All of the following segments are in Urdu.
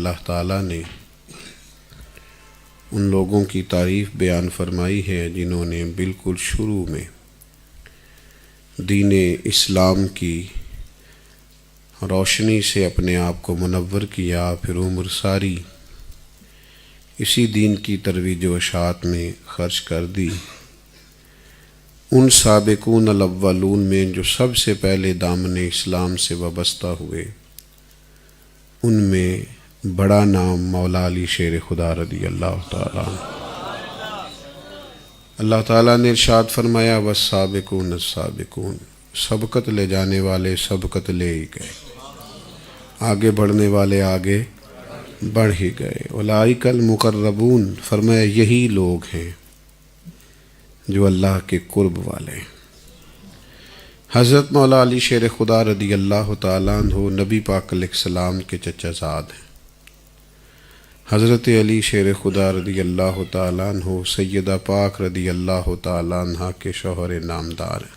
اللہ تعالیٰ نے ان لوگوں کی تعریف بیان فرمائی ہے جنہوں نے بالکل شروع میں دین اسلام کی روشنی سے اپنے آپ کو منور کیا، پھر عمر ساری اسی دین کی ترویج و اشاعت میں خرچ کر دی۔ ان سابقون الاولون میں جو سب سے پہلے دامن اسلام سے وابستہ ہوئے، ان میں بڑا نام مولا علی شیر خدا رضی اللہ تعالیٰ عنہ۔ اللہ تعالیٰ نے ارشاد فرمایا والسابقون السابقون، سبقت لے جانے والے سبقت لے ہی گئے، آگے بڑھنے والے آگے بڑھ ہی گئے۔ اولئک المقربون، فرمایا یہی لوگ ہیں جو اللہ کے قرب والے ہیں۔ حضرت مولا علی شیر خدا رضی اللہ تعالیٰ عنہ نبی پاک علیہ السلام کے چچا زاد ہیں۔ حضرت علی شیر خدا رضی اللہ تعالیٰ عنہ سیدہ پاک رضی اللہ تعالیٰ عنہ کے شوہر نامدار ہیں،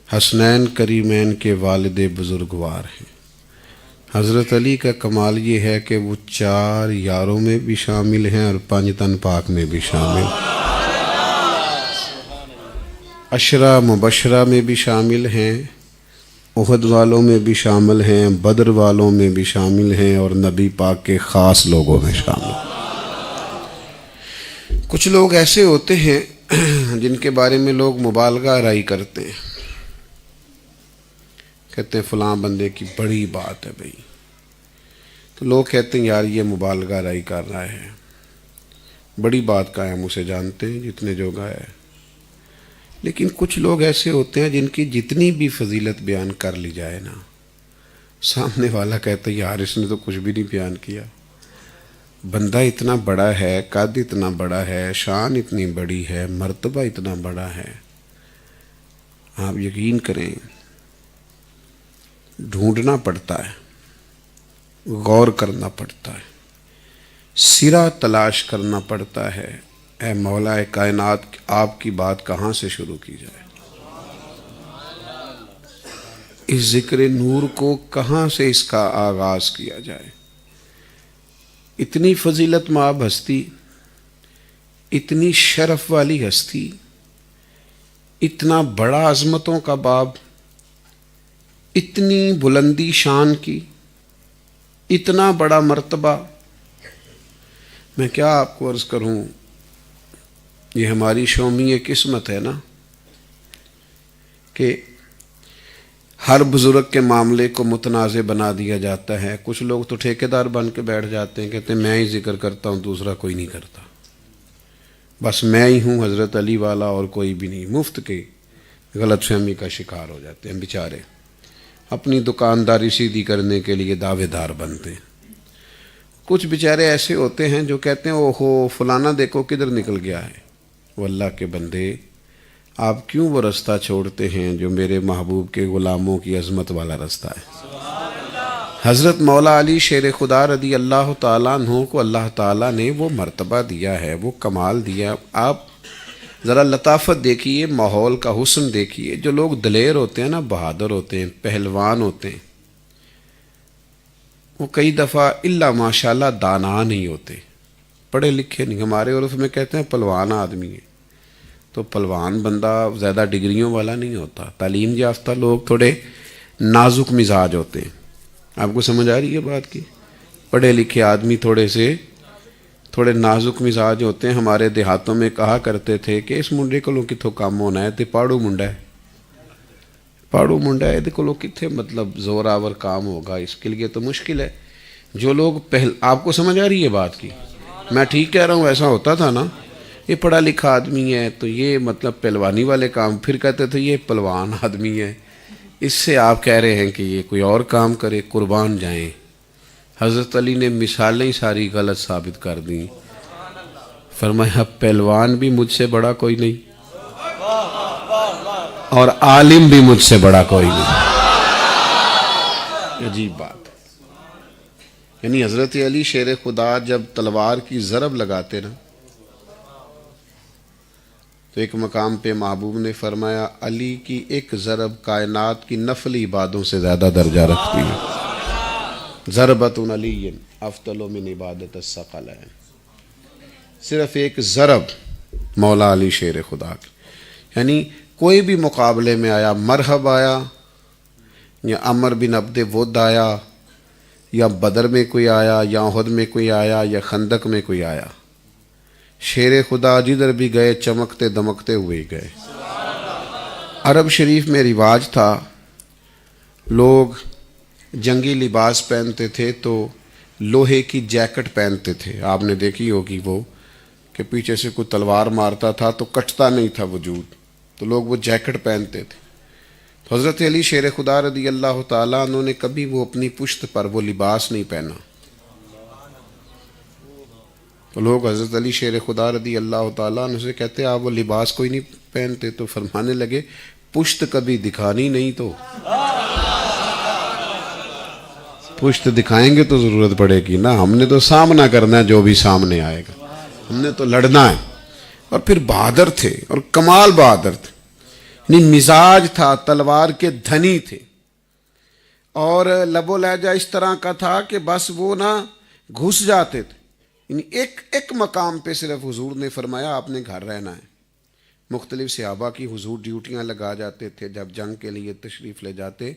حسنین کریمین کے والد بزرگوار ہیں۔ حضرت علی کا کمال یہ ہے کہ وہ 4 یاروں میں بھی شامل ہیں اور 5 تن پاک میں بھی شامل ہیں، عشرہ مبشرہ میں بھی شامل ہیں، احد والوں میں بھی شامل ہیں، بدر والوں میں بھی شامل ہیں، اور نبی پاک کے خاص لوگوں میں شامل ہیں۔ کچھ لوگ ایسے ہوتے ہیں جن کے بارے میں لوگ مبالغہ آرائی کرتے ہیں، کہتے ہیں فلاں بندے کی بڑی بات ہے بھئی، تو لوگ کہتے ہیں یار یہ مبالغہ آرائی کر رہا ہے، بڑی بات کا ہے، ہم اسے جانتے ہیں جتنے جو گئے۔ لیکن کچھ لوگ ایسے ہوتے ہیں جن کی جتنی بھی فضیلت بیان کر لی جائے نا، سامنے والا کہتا ہے یار اس نے تو کچھ بھی نہیں بیان کیا، بندہ اتنا بڑا ہے، قد اتنا بڑا ہے، شان اتنی بڑی ہے، مرتبہ اتنا بڑا ہے۔ آپ یقین کریں ڈھونڈنا پڑتا ہے، غور کرنا پڑتا ہے، سرا تلاش کرنا پڑتا ہے، اے مولا کائنات آپ کی بات کہاں سے شروع کی جائے، اس ذکر نور کو کہاں سے اس کا آغاز کیا جائے۔ اتنی فضیلت مآب ہستی، اتنی شرف والی ہستی، اتنا بڑا عظمتوں کا باب، اتنی بلندی شان کی، اتنا بڑا مرتبہ، میں کیا آپ کو عرض کروں، یہ ہماری شومی قسمت ہے نا کہ ہر بزرگ کے معاملے کو متنازع بنا دیا جاتا ہے۔ کچھ لوگ تو ٹھیکیدار بن کے بیٹھ جاتے ہیں، کہتے ہیں میں ہی ذکر کرتا ہوں، دوسرا کوئی نہیں کرتا، بس میں ہی ہوں حضرت علی والا اور کوئی بھی نہیں۔ مفت کے غلط فہمی کا شکار ہو جاتے ہیں بیچارے، اپنی دکانداری سیدھی کرنے کے لیے دعوے دار بنتے ہیں۔ کچھ بیچارے ایسے ہوتے ہیں جو کہتے ہیں اوہو فلانا دیکھو کدھر نکل گیا ہے۔ وہ اللہ کے بندے، آپ کیوں وہ رستہ چھوڑتے ہیں جو میرے محبوب کے غلاموں کی عظمت والا رستہ ہے۔ حضرت مولا علی شیر خدا رضی اللہ تعالیٰ عنہ کو اللہ تعالیٰ نے وہ مرتبہ دیا ہے، وہ کمال دیا۔ آپ ذرا لطافت دیکھیے، ماحول کا حسن دیکھیے۔ جو لوگ دلیر ہوتے ہیں نا، بہادر ہوتے ہیں، پہلوان ہوتے ہیں، وہ کئی دفعہ الا ماشاءاللہ دانا نہیں ہوتے، پڑھے لکھے نہیں۔ ہمارے عرف میں کہتے ہیں پلوان آدمی ہے، تو پلوان بندہ زیادہ ڈگریوں والا نہیں ہوتا۔ تعلیم یافتہ لوگ تھوڑے نازک مزاج ہوتے ہیں، آپ کو سمجھ آ رہی ہے بات کی؟ پڑھے لکھے آدمی تھوڑے نازک مزاج ہوتے ہیں۔ ہمارے دیہاتوں میں کہا کرتے تھے کہ اس منڈے کو کتوں کام ہونا ہے، تے پاڑو منڈا ہے، پاڑو منڈا ہے، کو کتنے مطلب زور آور کام ہوگا، اس کے لیے تو مشکل ہے۔ جو لوگ آپ کو سمجھ آ رہی ہے بات کی؟ میں ٹھیک کہہ رہا ہوں، ایسا ہوتا تھا نا، یہ پڑھا لکھا آدمی ہے تو یہ مطلب پہلوانی والے کام، پھر کہتے تھے یہ پلوان آدمی ہے، اس سے آپ کہہ رہے ہیں کہ یہ کوئی اور کام کرے، قربان جائیں۔ حضرت علی نے مثالیں ساری غلط ثابت کر دیں، فرمایا پہلوان بھی مجھ سے بڑا کوئی نہیں اور عالم بھی مجھ سے بڑا کوئی نہیں۔ عجیب بات، یعنی حضرت علی شیر خدا جب تلوار کی ضرب لگاتے نا، تو ایک مقام پہ محبوب نے فرمایا علی کی ایک ضرب کائنات کی نفلی عبادوں سے زیادہ درجہ رکھتی ہے۔ ضربۃ علی افضل من عبادت الثقلین، صرف ایک ضرب مولا علی شیر خدا کی، یعنی کوئی بھی مقابلے میں آیا، مرحب آیا یا عمر بن عبد ود آیا یا بدر میں کوئی آیا یا احد میں کوئی آیا یا خندق میں کوئی آیا، شیر خدا جدھر بھی گئے چمکتے دمکتے ہوئے گئے۔ عرب شریف میں رواج تھا، لوگ جنگی لباس پہنتے تھے تو لوہے کی جیکٹ پہنتے تھے، آپ نے دیکھی ہوگی وہ کہ پیچھے سے کوئی تلوار مارتا تھا تو کٹتا نہیں تھا وجود، تو لوگ وہ جیکٹ پہنتے تھے۔ تو حضرت علی شیر خدا رضی اللہ تعالیٰ انہوں نے کبھی وہ اپنی پشت پر وہ لباس نہیں پہنا، تو لوگ حضرت علی شیر خدا رضی اللہ تعالیٰ عنہ سے کہتے آپ وہ لباس کوئی نہیں پہنتے، تو فرمانے لگے پشت کبھی دکھانی نہیں تو پشت دکھائیں گے تو ضرورت پڑے گی نا، ہم نے تو سامنا کرنا ہے جو بھی سامنے آئے گا، ہم نے تو لڑنا ہے۔ اور پھر بہادر تھے اور کمال بہادر تھے، یعنی مزاج تھا تلوار کے دھنی تھے، اور لب و لہجہ اس طرح کا تھا کہ بس وہ نہ گھس جاتے تھے، یعنی ایک مقام پہ صرف حضور نے فرمایا آپ نے گھر رہنا ہے۔ مختلف صحابہ کی حضور ڈیوٹیاں لگا جاتے تھے، جب جنگ کے لیے تشریف لے جاتے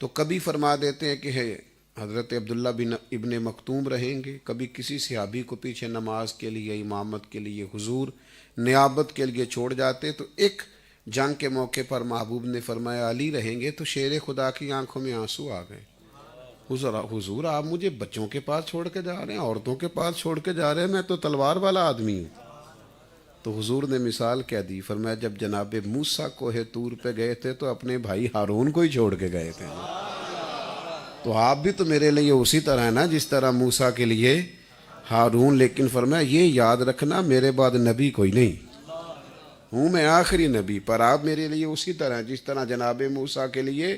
تو کبھی فرما دیتے ہیں کہ حضرت عبداللہ بن ابن مکتوم رہیں گے، کبھی کسی صحابی کو پیچھے نماز کے لیے امامت کے لیے حضور نیابت کے لیے چھوڑ جاتے، تو ایک جنگ کے موقع پر محبوب نے فرمایا علی رہیں گے، تو شیر خدا کی آنکھوں میں آنسو آ گئے، حضور آپ مجھے بچوں کے پاس چھوڑ کے جا رہے ہیں، عورتوں کے پاس چھوڑ کے جا رہے ہیں، میں تو تلوار والا آدمی ہوں۔ تو حضور نے مثال کہہ دی، فرمایا جب جناب موسیٰ کوہ طور پہ گئے تھے تو اپنے بھائی ہارون کو ہی چھوڑ کے گئے تھے، تو آپ بھی تو میرے لیے اسی طرح ہے نا جس طرح موسیٰ کے لیے ہارون، لیکن فرمایا یہ یاد رکھنا میرے بعد نبی کوئی نہیں، ہوں میں آخری نبی، پر آپ میرے لیے اسی طرح جس طرح جناب موسیٰ کے لیے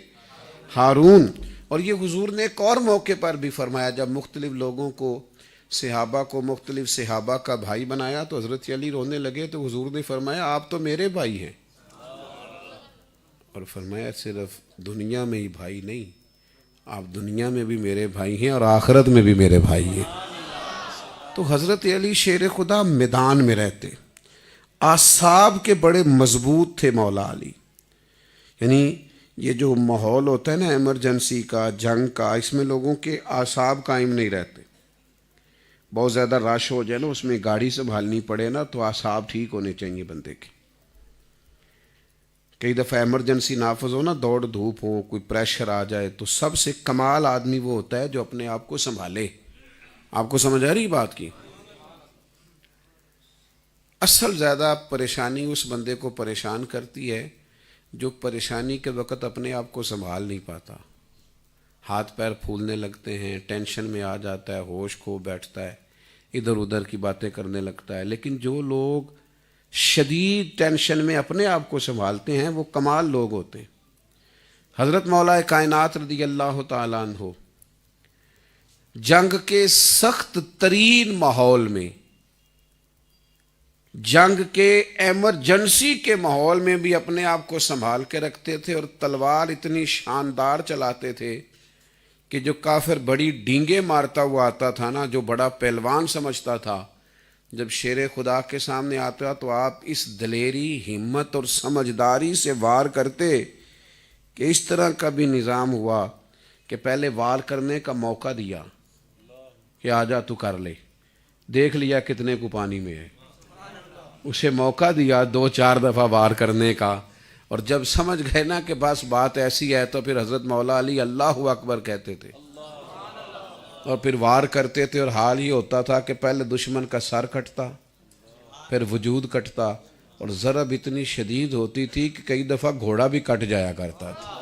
ہارون۔ اور یہ حضور نے ایک اور موقع پر بھی فرمایا، جب مختلف لوگوں کو صحابہ کو مختلف صحابہ کا بھائی بنایا تو حضرت علی رونے لگے، تو حضور نے فرمایا آپ تو میرے بھائی ہیں، اور فرمایا صرف دنیا میں ہی بھائی نہیں، آپ دنیا میں بھی میرے بھائی ہیں اور آخرت میں بھی میرے بھائی ہیں۔ تو حضرت علی شیر خدا میدان میں رہتے، اعصاب کے بڑے مضبوط تھے مولا علی، یعنی یہ جو ماحول ہوتا ہے نا ایمرجنسی کا، جنگ کا، اس میں لوگوں کے اعصاب قائم نہیں رہتے، بہت زیادہ رش ہو جائے نا، اس میں گاڑی سنبھالنی پڑے نا، تو اعصاب ٹھیک ہونے چاہیے بندے کے۔ کئی دفعہ ایمرجنسی نافذ ہو نا، دوڑ دھوپ ہو، کوئی پریشر آ جائے، تو سب سے کمال آدمی وہ ہوتا ہے جو اپنے آپ کو سنبھالے۔ آپ کو سمجھ آ رہی بات کی؟ اصل زیادہ پریشانی اس بندے کو پریشان کرتی ہے جو پریشانی کے وقت اپنے آپ کو سنبھال نہیں پاتا، ہاتھ پیر پھولنے لگتے ہیں، ٹینشن میں آ جاتا ہے، ہوش کھو بیٹھتا ہے، ادھر ادھر کی باتیں کرنے لگتا ہے۔ لیکن جو لوگ شدید ٹینشن میں اپنے آپ کو سنبھالتے ہیں وہ کمال لوگ ہوتے ہیں۔ حضرت مولا کائنات رضی اللہ تعالیٰ عنہ جنگ کے سخت ترین ماحول میں، جنگ کے ایمرجنسی کے ماحول میں بھی اپنے آپ کو سنبھال کے رکھتے تھے، اور تلوار اتنی شاندار چلاتے تھے کہ جو کافر بڑی ڈینگیں مارتا ہوا آتا تھا نا، جو بڑا پہلوان سمجھتا تھا، جب شیر خدا کے سامنے آتا تو آپ اس دلیری، ہمت اور سمجھداری سے وار کرتے کہ اس طرح کا بھی نظام ہوا کہ پہلے وار کرنے کا موقع دیا کہ آجا تو کر لے، دیکھ لیا کتنے کو پانی میں ہے، اسے موقع دیا 2-4 دفعہ وار کرنے کا، اور جب سمجھ گئے نا کہ بس بات ایسی ہے تو پھر حضرت مولا علی اللہ اکبر کہتے تھے اور پھر وار کرتے تھے، اور حال یہ ہوتا تھا کہ پہلے دشمن کا سر کٹتا، پھر وجود کٹتا، اور ضرب اتنی شدید ہوتی تھی کہ کئی دفعہ گھوڑا بھی کٹ جایا کرتا تھا۔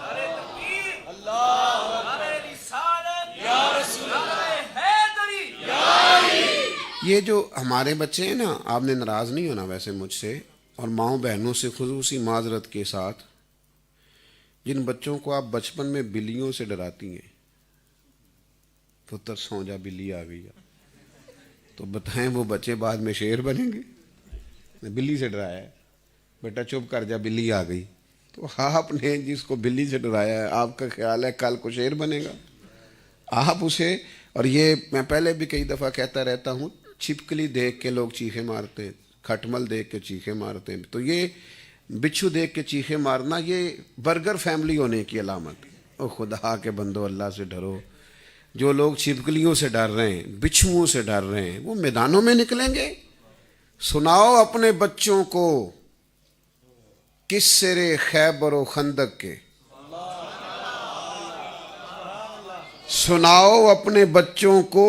یہ جو ہمارے بچے ہیں نا، آپ نے ناراض نہیں ہونا ویسے مجھ سے اور ماؤں بہنوں سے خصوصی معذرت کے ساتھ، جن بچوں کو آپ بچپن میں بلیوں سے ڈراتی ہیں، پتر سو جا بلی آ گئی، تو بتائیں وہ بچے بعد میں شیر بنیں گے؟ بلی سے ڈرایا ہے، بیٹا چپ کر جا بلی آ گئی، تو آپ نے جس کو بلی سے ڈرایا ہے آپ کا خیال ہے کل کو شیر بنے گا؟ آپ اسے، اور یہ میں پہلے بھی کئی دفعہ کہتا رہتا ہوں، چھپکلی دیکھ کے لوگ چیخیں مارتے، کھٹمل دیکھ کے چیخیں مارتے، تو یہ بچھو دیکھ کے چیخیں مارنا یہ برگر فیملی ہونے کی علامت۔ او خدا کے بندو، اللہ سے ڈرو۔ جو لوگ چھپکلیوں سے ڈر رہے ہیں، بچھوؤں سے ڈر رہے ہیں، وہ میدانوں میں نکلیں گے؟ سناؤ اپنے بچوں کو قصے خیبر و خندق کے، سناؤ اپنے بچوں کو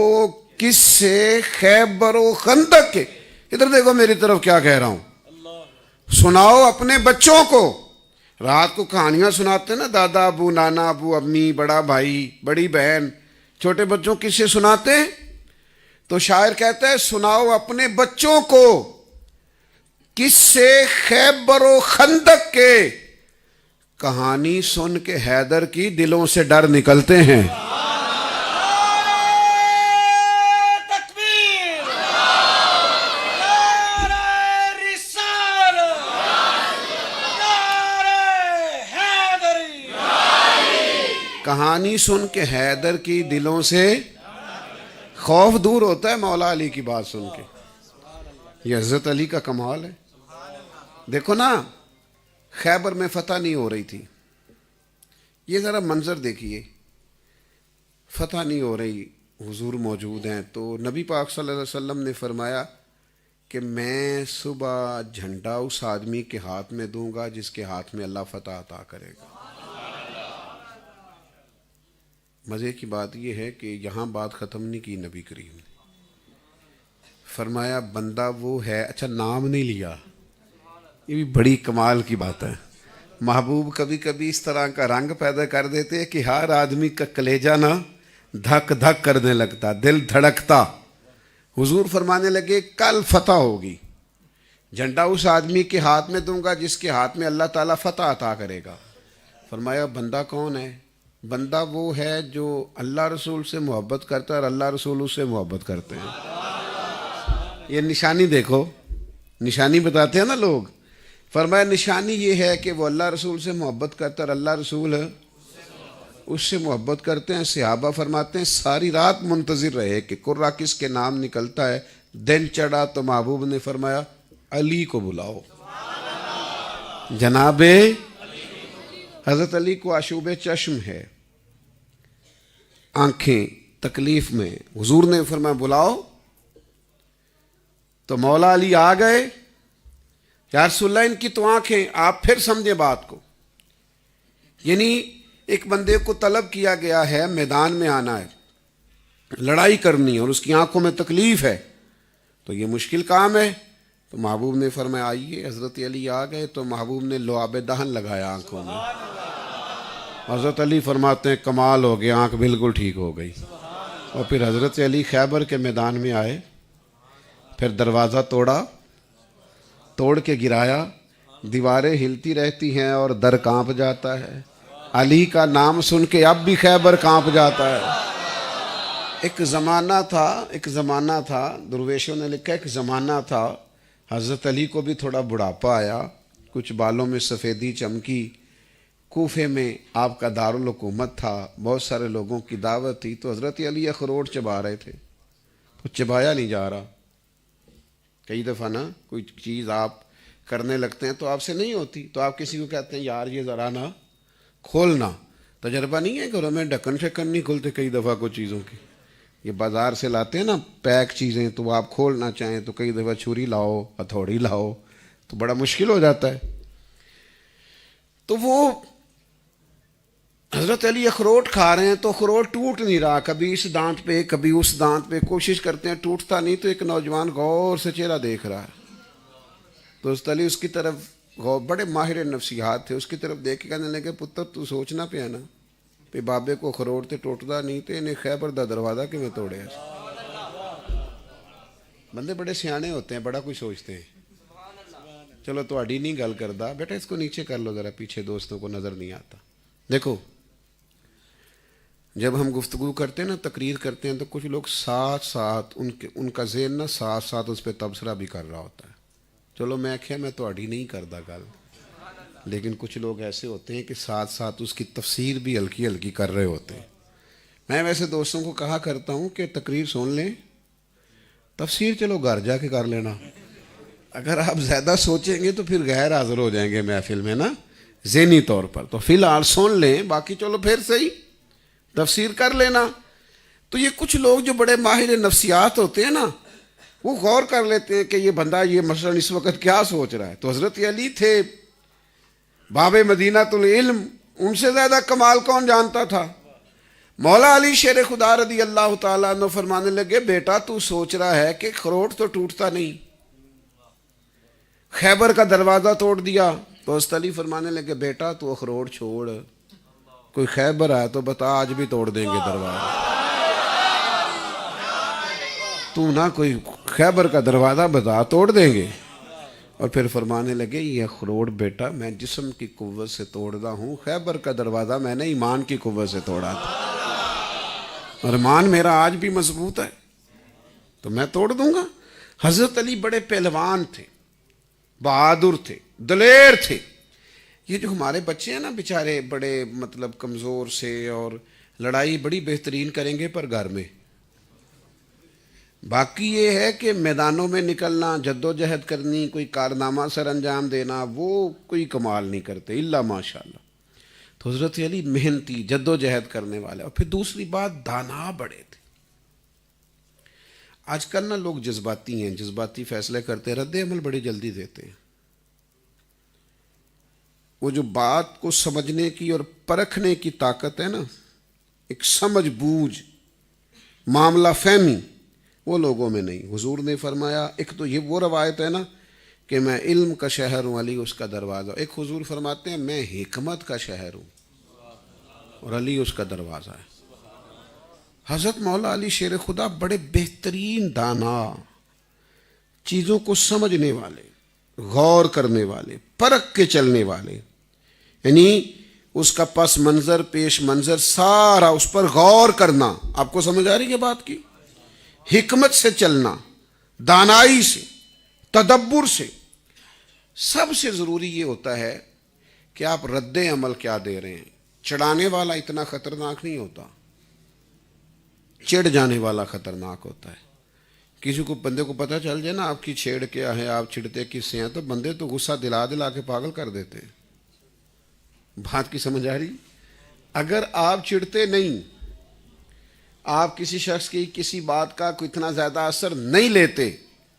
قصے خیبر و خندق کے۔ ادھر دیکھو میری طرف کیا کہہ رہا ہوں، سناؤ اپنے بچوں کو۔ رات کو کہانیاں سناتے ہیں نا، دادا ابو، نانا ابو، امی، بڑا بھائی، بڑی بہن، چھوٹے بچوں کسے سناتے ہیں؟ تو شاعر کہتا ہے سناؤ اپنے بچوں کو قصے خیبر و خندق کے، کہانی سن کے حیدر کی دلوں سے ڈر نکلتے ہیں۔ کہانی سن کے حیدر کی دلوں سے خوف دور ہوتا ہے مولا علی کی بات سن کے۔ یہ حضرت علی کا کمال ہے۔ دیکھو نا، خیبر میں فتح نہیں ہو رہی تھی، یہ ذرا منظر دیکھیے، فتح نہیں ہو رہی، حضور موجود ہیں، تو نبی پاک صلی اللہ علیہ وسلم نے فرمایا کہ میں صبح جھنڈا اس آدمی کے ہاتھ میں دوں گا جس کے ہاتھ میں اللہ فتح عطا کرے گا۔ مزے کی بات یہ ہے کہ یہاں بات ختم نہیں کی نبی کریم نے، فرمایا بندہ وہ ہے، اچھا نام نہیں لیا، یہ بھی بڑی کمال کی بات ہے۔ محبوب کبھی کبھی اس طرح کا رنگ پیدا کر دیتے کہ ہر آدمی کا کلیجہ نا دھک دھک کرنے لگتا، دل دھڑکتا۔ حضور فرمانے لگے کل فتح ہوگی، جھنڈا اس آدمی کے ہاتھ میں دوں گا جس کے ہاتھ میں اللہ تعالیٰ فتح عطا کرے گا۔ فرمایا بندہ کون ہے؟ بندہ وہ ہے جو اللہ رسول سے محبت کرتا ہے اور اللہ رسول اس سے محبت کرتے ہیں۔ یہ نشانی دیکھو، نشانی بتاتے ہیں نا لوگ، فرمایا نشانی یہ ہے کہ وہ اللہ رسول سے محبت کرتا ہے اور اللہ رسول اس سے محبت کرتے ہیں۔ صحابہ فرماتے ہیں ساری رات منتظر رہے کہ قرہ کس کے نام نکلتا ہے، دن چڑھا تو محبوب نے فرمایا علی کو بلاؤ، جناب حضرت علی کو آشوب چشم ہے، آنکھیں تکلیف میں، حضور نے فرمایا بلاؤ، تو مولا علی آ گئے۔ یا رسول اللہ ان کی تو آنکھیں، آپ پھر سمجھے بات کو، یعنی ایک بندے کو طلب کیا گیا ہے میدان میں آنا ہے، لڑائی کرنی ہے، اور اس کی آنکھوں میں تکلیف ہے، تو یہ مشکل کام ہے۔ تو محبوب نے فرمایا آئیے، حضرت علی آ گئے تو محبوب نے لعاب دہن لگایا آنکھوں میں۔ حضرت علی فرماتے ہیں کمال ہو گیا، آنکھ بالکل ٹھیک ہو گئی۔ اور پھر حضرت علی خیبر کے میدان میں آئے، پھر دروازہ توڑ کے گرایا، دیواریں ہلتی رہتی ہیں اور در کانپ جاتا ہے۔ علی کا نام سن کے اب بھی خیبر کانپ جاتا ہے۔ ایک زمانہ تھا، درویشوں نے لکھا ایک زمانہ تھا، حضرت علی کو بھی تھوڑا بڑھاپا آیا، کچھ بالوں میں سفیدی چمکی، کوفے میں آپ کا دارالحکومت تھا، بہت سارے لوگوں کی دعوت تھی، تو حضرت علی اخروٹ چبا رہے تھے، تو چبایا نہیں جا رہا۔ کئی دفعہ نا کوئی چیز آپ کرنے لگتے ہیں تو آپ سے نہیں ہوتی، تو آپ کسی کو کہتے ہیں یار یہ ذرا نا کھولنا، تجربہ نہیں ہے گھروں میں ڈھکن شکن نہیں کھولتے کئی دفعہ کچھ چیزوں کی، یہ بازار سے لاتے ہیں نا پیک چیزیں، تو آپ کھولنا چاہیں تو کئی دفعہ چھری لاؤ، ہتھوڑی لاؤ، تو بڑا مشکل ہو جاتا ہے۔ تو وہ حضرت علی اخروٹ کھا رہے ہیں تو اخروٹ ٹوٹ نہیں رہا، کبھی اس دانت پہ کبھی اس دانت پہ، کوشش کرتے ہیں ٹوٹتا نہیں، تو ایک نوجوان غور سے چہرہ دیکھ رہا ہے، تو حضرت علی اس کی طرف بڑے ماہر نفسیات تھے، اس کی طرف دیکھ کے کہنے لگے پتر تو سوچنا پیا نا کہ بابے کو اخروٹ تے ٹوٹتا نہیں، تو انہیں خیبر دا دروازہ کیوں توڑے۔ بندے بڑے سیانے ہوتے ہیں، بڑا کچھ سوچتے ہیں۔ چلو تہاڈی نہیں گل کردا، بیٹا اس کو نیچے کر لو ذرا، پیچھے دوستوں کو نظر نہیں آتا۔ دیکھو جب ہم گفتگو کرتے ہیں نا، تقریر کرتے ہیں، تو کچھ لوگ ساتھ ان کا ذہن نا ساتھ اس پہ تبصرہ بھی کر رہا ہوتا ہے۔ چلو میں کہیا میں تہاڈی نہیں کردا گل، لیکن کچھ لوگ ایسے ہوتے ہیں کہ ساتھ اس کی تفسیر بھی ہلکی کر رہے ہوتے ہیں۔ میں ویسے دوستوں کو کہا کرتا ہوں کہ تقریر سن لیں، تفسیر چلو گھر جا کے کر لینا، اگر آپ زیادہ سوچیں گے تو پھر غیر حاضر ہو جائیں گے محفل میں نا، ذہنی طور پر. تو فی الحال سن لیں، باقی چلو پھر صحیح تفسیر کر لینا. تو یہ کچھ لوگ جو بڑے ماہر نفسیات ہوتے ہیں نا، وہ غور کر لیتے ہیں کہ یہ بندہ یہ مثلا اس وقت کیا سوچ رہا ہے. تو حضرت علی تھے باب مدینہ العلم، ان سے زیادہ کمال کون جانتا تھا؟ مولا علی شیر خدا رضی اللہ تعالیٰ عنہ فرمانے لگے، بیٹا تو سوچ رہا ہے کہ اخروٹ تو ٹوٹتا نہیں، خیبر کا دروازہ توڑ دیا. تو حضرت علی فرمانے لگے، بیٹا تو اخروٹ چھوڑ، کوئی خیبر آیا تو بتا، آج بھی توڑ دیں گے دروازہ. تو نہ کوئی خیبر کا دروازہ بتا، توڑ دیں گے. اور پھر فرمانے لگے، یہ اخروٹ بیٹا میں جسم کی قوت سے توڑتا ہوں، خیبر کا دروازہ میں نے ایمان کی قوت سے توڑا تھا، اور ایمان میرا آج بھی مضبوط ہے، تو میں توڑ دوں گا. حضرت علی بڑے پہلوان تھے، بہادر تھے، دلیر تھے. یہ جو ہمارے بچے ہیں نا بیچارے، بڑے مطلب کمزور سے، اور لڑائی بڑی بہترین کریں گے پر گھر میں. باقی یہ ہے کہ میدانوں میں نکلنا، جد و جہد کرنی، کوئی کارنامہ سر انجام دینا، وہ کوئی کمال نہیں کرتے الا ماشاءاللہ. تو حضرت علی محنتی، جد و جہد کرنے والے. اور پھر دوسری بات، دانا بڑے تھے. آج کل نا لوگ جذباتی ہیں، جذباتی فیصلے کرتے ہیں، رد عمل بڑی جلدی دیتے ہیں. وہ جو بات کو سمجھنے کی اور پرکھنے کی طاقت ہے نا، ایک سمجھ بوجھ، معاملہ فہمی، وہ لوگوں میں نہیں. حضور نے فرمایا، ایک تو یہ وہ روایت ہے نا کہ میں علم کا شہر ہوں، علی اس کا دروازہ. ایک حضور فرماتے ہیں میں حکمت کا شہر ہوں اور علی اس کا دروازہ ہے. حضرت مولا علی شیر خدا بڑے بہترین دانا، چیزوں کو سمجھنے والے، غور کرنے والے، پرکھ کے چلنے والے. یعنی اس کا پس منظر، پیش منظر، سارا اس پر غور کرنا. آپ کو سمجھ آ رہی ہے بات کی؟ حکمت سے چلنا، دانائی سے، تدبر سے. سب سے ضروری یہ ہوتا ہے کہ آپ رد عمل کیا دے رہے ہیں. چڑھانے والا اتنا خطرناک نہیں ہوتا، چڑھ جانے والا خطرناک ہوتا ہے. کسی کو بندے کو پتہ چل جائے نا آپ کی چھیڑ کیا ہے، آپ چڑھتے کس سے ہیں، تو بندے تو غصہ دلا دلا کے پاگل کر دیتے ہیں. بات کی سمجھ آ رہی؟ اگر آپ چڑھتے نہیں، آپ کسی شخص کی کسی بات کا کوئی اتنا زیادہ اثر نہیں لیتے،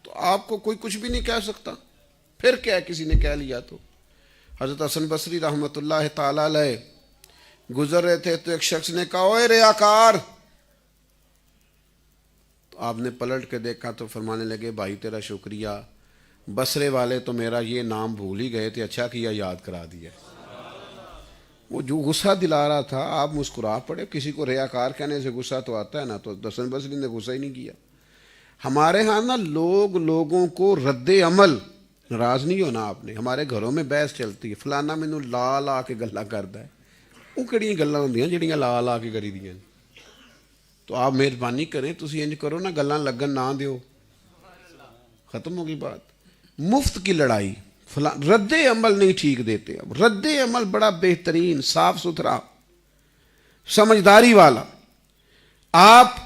تو آپ کو کوئی کچھ بھی نہیں کہہ سکتا. پھر کیا کسی نے کہہ لیا تو. حضرت حسن بصری رحمۃ اللہ تعالی علیہ گزر رہے تھے تو ایک شخص نے کہا، اوے ریاکار. تو آپ نے پلٹ کے دیکھا تو فرمانے لگے، بھائی تیرا شکریہ، بصرے والے تو میرا یہ نام بھول ہی گئے تھے، اچھا کیا یاد کرا دیا. وہ جو غصہ دلا رہا تھا آپ مسکرا پڑے. کسی کو ریاکار کہنے سے غصہ تو آتا ہے نا، تو حسن بصری نے غصہ ہی نہیں کیا. ہمارے ہاں نا لوگوں کو رد عمل، ناراض نہیں ہونا آپ نے. ہمارے گھروں میں بحث چلتی ہے، فلانا مینوں لا لا کے گلا کردا ہے. وہ کہڑی گلاں ہوندیاں جہڑیاں لا لا کے کری دیاں؟ تو آپ مہربانی کریں، تسی انج کرو نا، گلاں لگن نہ دیو، ختم ہوگی بات. مفت کی لڑائی، رد عمل نہیں ٹھیک دیتے. اب رد عمل بڑا بہترین، صاف ستھرا، سمجھداری والا. آپ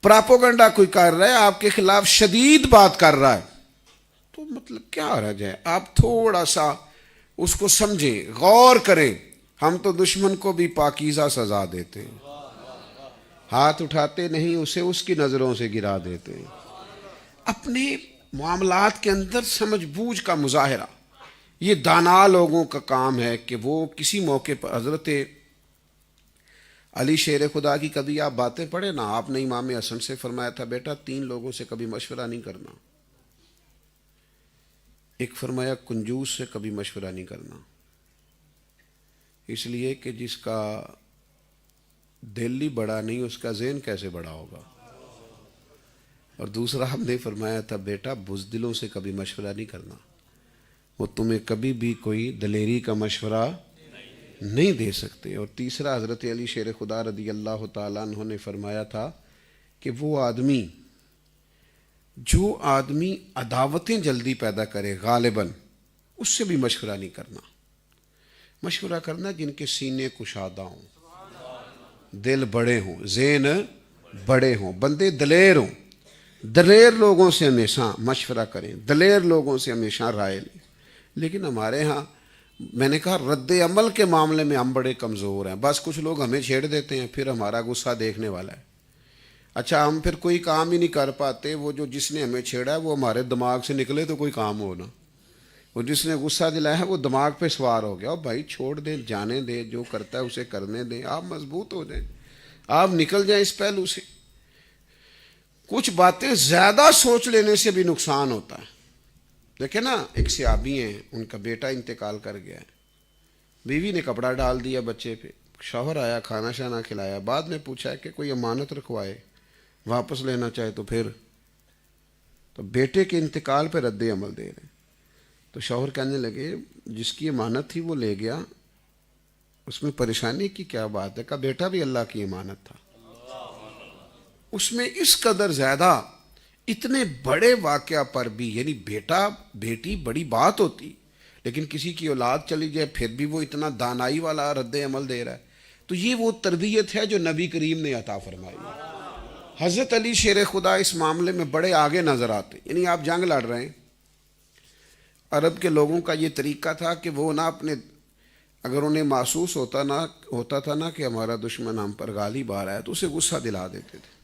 پراپوگنڈا کوئی کر رہا ہے، آپ کے خلاف شدید بات کر رہا ہے، تو مطلب کیا حرج ہے؟ آپ تھوڑا سا اس کو سمجھیں، غور کریں. ہم تو دشمن کو بھی پاکیزہ سزا دیتے ہیں، ہاتھ اٹھاتے نہیں اسے، اس کی نظروں سے گرا دیتے ہیں. اپنے معاملات کے اندر سمجھ بوجھ کا مظاہرہ، یہ دانا لوگوں کا کام ہے کہ وہ کسی موقع پر. حضرت علی شیر خدا کی کبھی آپ باتیں پڑھیں نا، آپ نے امام حسن سے فرمایا تھا، بیٹا 3 لوگوں سے کبھی مشورہ نہیں کرنا. ایک فرمایا کنجوس سے کبھی مشورہ نہیں کرنا، اس لیے کہ جس کا دل ہی بڑا نہیں اس کا ذہن کیسے بڑا ہوگا. اور دوسرا ہم نے فرمایا تھا، بیٹا بزدلوں سے کبھی مشورہ نہیں کرنا، وہ تمہیں کبھی بھی کوئی دلیری کا مشورہ نہیں دے سکتے. اور تیسرا حضرت علی شیر خدا رضی اللہ تعالیٰ عنہ نے فرمایا تھا کہ وہ آدمی جو آدمی عداوتیں جلدی پیدا کرے غالباً، اس سے بھی مشورہ نہیں کرنا. مشورہ کرنا جن کے سینے کشادہ ہوں، دل بڑے ہوں، ذہن بڑے ہوں، بندے دلیر ہوں، دلیر لوگوں سے ہمیشہ مشورہ کریں، دلیر لوگوں سے ہمیشہ رائے لیں۔ لیکن ہمارے ہاں میں نے کہا رد عمل کے معاملے میں ہم بڑے کمزور ہیں، بس کچھ لوگ ہمیں چھیڑ دیتے ہیں، پھر ہمارا غصہ دیکھنے والا ہے۔ اچھا ہم پھر کوئی کام ہی نہیں کر پاتے، وہ جو جس نے ہمیں چھیڑا ہے وہ ہمارے دماغ سے نکلے تو کوئی کام ہونا، وہ جس نے غصہ دلایا ہے وہ دماغ پہ سوار ہو گیا۔ بھائی چھوڑ دیں، جانے دیں، جو کرتا ہے اسے کرنے دیں، آپ مضبوط ہو جائیں، آپ نکل جائیں اس پہلو سے۔ کچھ باتیں زیادہ سوچ لینے سے بھی نقصان ہوتا ہے۔ دیکھیں نا، ایک صحابی ہیں، ان کا بیٹا انتقال کر گیا ہے، بیوی نے کپڑا ڈال دیا بچے پہ، شوہر آیا، کھانا شانا کھلایا، بعد میں پوچھا کہ کوئی امانت رکھوائے، واپس لینا چاہے تو پھر، تو بیٹے کے انتقال پہ رد عمل دے رہے ہیں۔ تو شوہر کہنے لگے جس کی امانت تھی وہ لے گیا، اس میں پریشانی کی کیا بات ہے؟ کہا بیٹا بھی اللہ کی امانت تھا۔ اس میں اس قدر زیادہ اتنے بڑے واقعہ پر بھی، یعنی بیٹا بیٹی بڑی بات ہوتی، لیکن کسی کی اولاد چلی جائے پھر بھی وہ اتنا دانائی والا رد عمل دے رہا ہے، تو یہ وہ تربیت ہے جو نبی کریم نے عطا فرمائی ہے۔ حضرت علی شیر خدا اس معاملے میں بڑے آگے نظر آتے، یعنی آپ جنگ لڑ رہے ہیں، عرب کے لوگوں کا یہ طریقہ تھا کہ وہ نہ اپنے، اگر انہیں محسوس ہوتا تھا نا کہ ہمارا دشمن ہم پر غالب آ رہا ہے تو اسے غصہ دلا دیتے تھے۔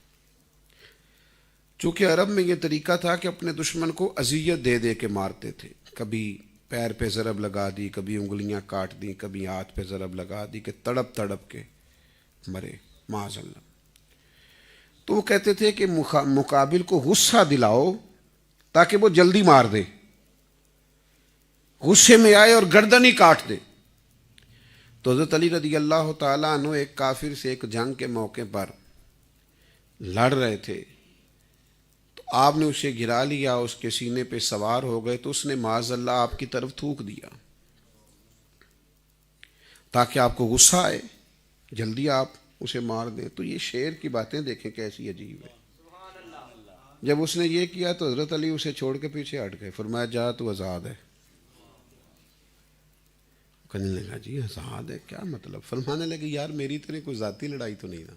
چونکہ عرب میں یہ طریقہ تھا کہ اپنے دشمن کو اذیت دے دے کے مارتے تھے، کبھی پیر پہ ضرب لگا دی، کبھی انگلیاں کاٹ دیں، کبھی ہاتھ پہ ضرب لگا دی کہ تڑپ تڑپ کے مرے معاذ اللہ۔ تو وہ کہتے تھے کہ مقابل کو غصہ دلاؤ تاکہ وہ جلدی مار دے، غصے میں آئے اور گردن ہی کاٹ دے۔ تو حضرت علی رضی اللہ تعالیٰ عنہ ایک کافر سے ایک جنگ کے موقع پر لڑ رہے تھے، تو آپ نے اسے گرا لیا، اس کے سینے پہ سوار ہو گئے، تو اس نے معاذ اللہ آپ کی طرف تھوک دیا تاکہ آپ کو غصہ آئے، جلدی آپ اسے مار دیں۔ تو یہ شعر کی باتیں دیکھیں کیسی عجیب ہے۔ جب اس نے یہ کیا تو حضرت علی اسے چھوڑ کے پیچھے ہٹ گئے، فرمایا جا تو آزاد ہے۔ کہنے لگا جی آزاد ہے کیا مطلب؟ فرمانے لگے یار میری تیرے کوئی ذاتی لڑائی تو نہیں نا،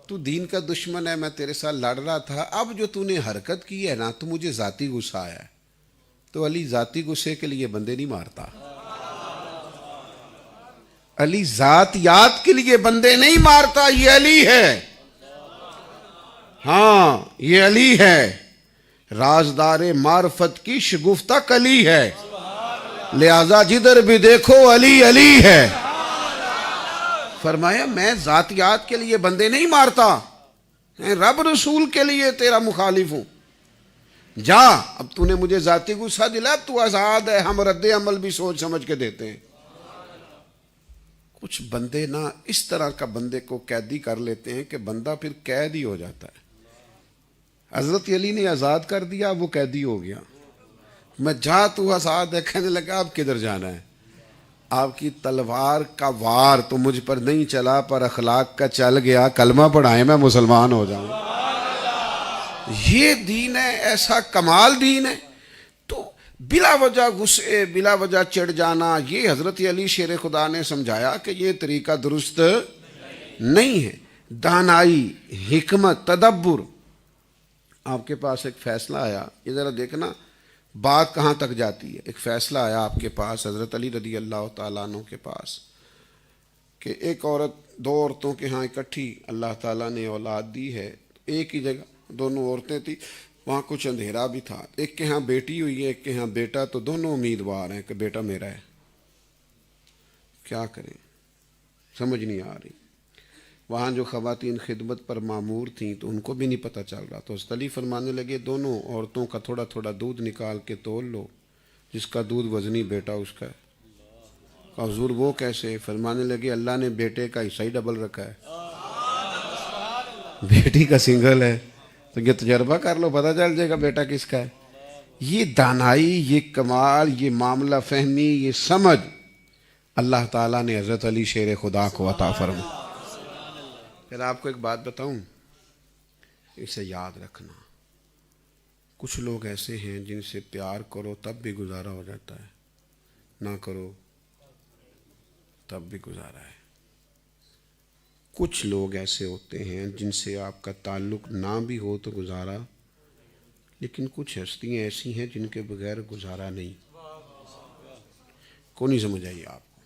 تو دین کا دشمن ہے، میں تیرے ساتھ لڑ رہا تھا، اب جو تو نے حرکت کی ہے نا تو مجھے ذاتی غصہ آیا ہے۔ تو علی ذاتی غصے کے لیے بندے نہیں مارتا، علی ذاتیات کے لیے بندے نہیں مارتا، یہ علی ہے، ہاں یہ علی ہے، رازدار معرفت کی شگفتہ کلی ہے، لہذا جدھر بھی دیکھو علی علی ہے۔ فرمایا میں ذاتیات کے لیے بندے نہیں مارتا، میں رب رسول کے لیے تیرا مخالف ہوں، جا اب تو نے مجھے ذاتی غصہ دلا، اب تو آزاد ہے، ہم رد عمل بھی سوچ سمجھ کے دیتے ہیں۔ کچھ بندے نا اس طرح کا بندے کو قیدی کر لیتے ہیں کہ بندہ پھر قید ہی ہو جاتا ہے۔ حضرت علی نے آزاد کر دیا، وہ قیدی ہو گیا۔ میں جا تو آزاد ہے، کہنے لگا اب کدھر جانا ہے؟ آپ کی تلوار کا وار تو مجھ پر نہیں چلا، پر اخلاق کا چل گیا، کلمہ پڑھائے میں مسلمان ہو جاؤں۔ یہ دین ہے، ایسا کمال دین ہے۔ تو بلا وجہ غصے، بلا وجہ چڑھ جانا، یہ حضرت علی شیر خدا نے سمجھایا کہ یہ طریقہ درست نہیں ہے۔ دانائی، حکمت، تدبر۔ آپ کے پاس ایک فیصلہ آیا، یہ ذرا دیکھنا بات کہاں تک جاتی ہے۔ ایک فیصلہ آیا آپ کے پاس، حضرت علی رضی اللہ تعالیٰ عنہ کے پاس، کہ ایک عورت، دو عورتوں کے ہاں اکٹھی اللہ تعالیٰ نے اولاد دی ہے، ایک ہی جگہ دونوں عورتیں تھیں، وہاں کچھ اندھیرا بھی تھا، ایک کے ہاں بیٹی ہوئی ہے، ایک کے ہاں بیٹا، تو دونوں امیدوار ہیں کہ بیٹا میرا ہے، کیا کریں سمجھ نہیں آ رہی۔ وہاں جو خواتین خدمت پر معمور تھیں تو ان کو بھی نہیں پتہ چل رہا، تو حضرت علی فرمانے لگے دونوں عورتوں کا تھوڑا تھوڑا دودھ نکال کے تول لو، جس کا دودھ وزنی بیٹا اس کا ہے۔ کہا حضور وہ کیسے؟ فرمانے لگے اللہ نے بیٹے کا حصہ ہی ڈبل رکھا ہے، بیٹی کا سنگل ہے، تو یہ تجربہ کر لو، پتہ چل جائے گا بیٹا کس کا ہے۔ یہ دانائی، یہ کمال، یہ معاملہ فہمی، یہ سمجھ اللہ تعالیٰ نے حضرت علی شیر خدا کو عطا فرمایا۔ پھر آپ کو ایک بات بتاؤں، اسے یاد رکھنا، کچھ لوگ ایسے ہیں جن سے پیار کرو تب بھی گزارا ہو جاتا ہے، نہ کرو تب بھی گزارا ہے۔ کچھ لوگ ایسے ہوتے ہیں جن سے آپ کا تعلق نہ بھی ہو تو گزارا، لیکن کچھ ہستیاں ایسی ہیں جن کے بغیر گزارا نہیں۔ کو نہیں سمجھ آئی آپ کو؟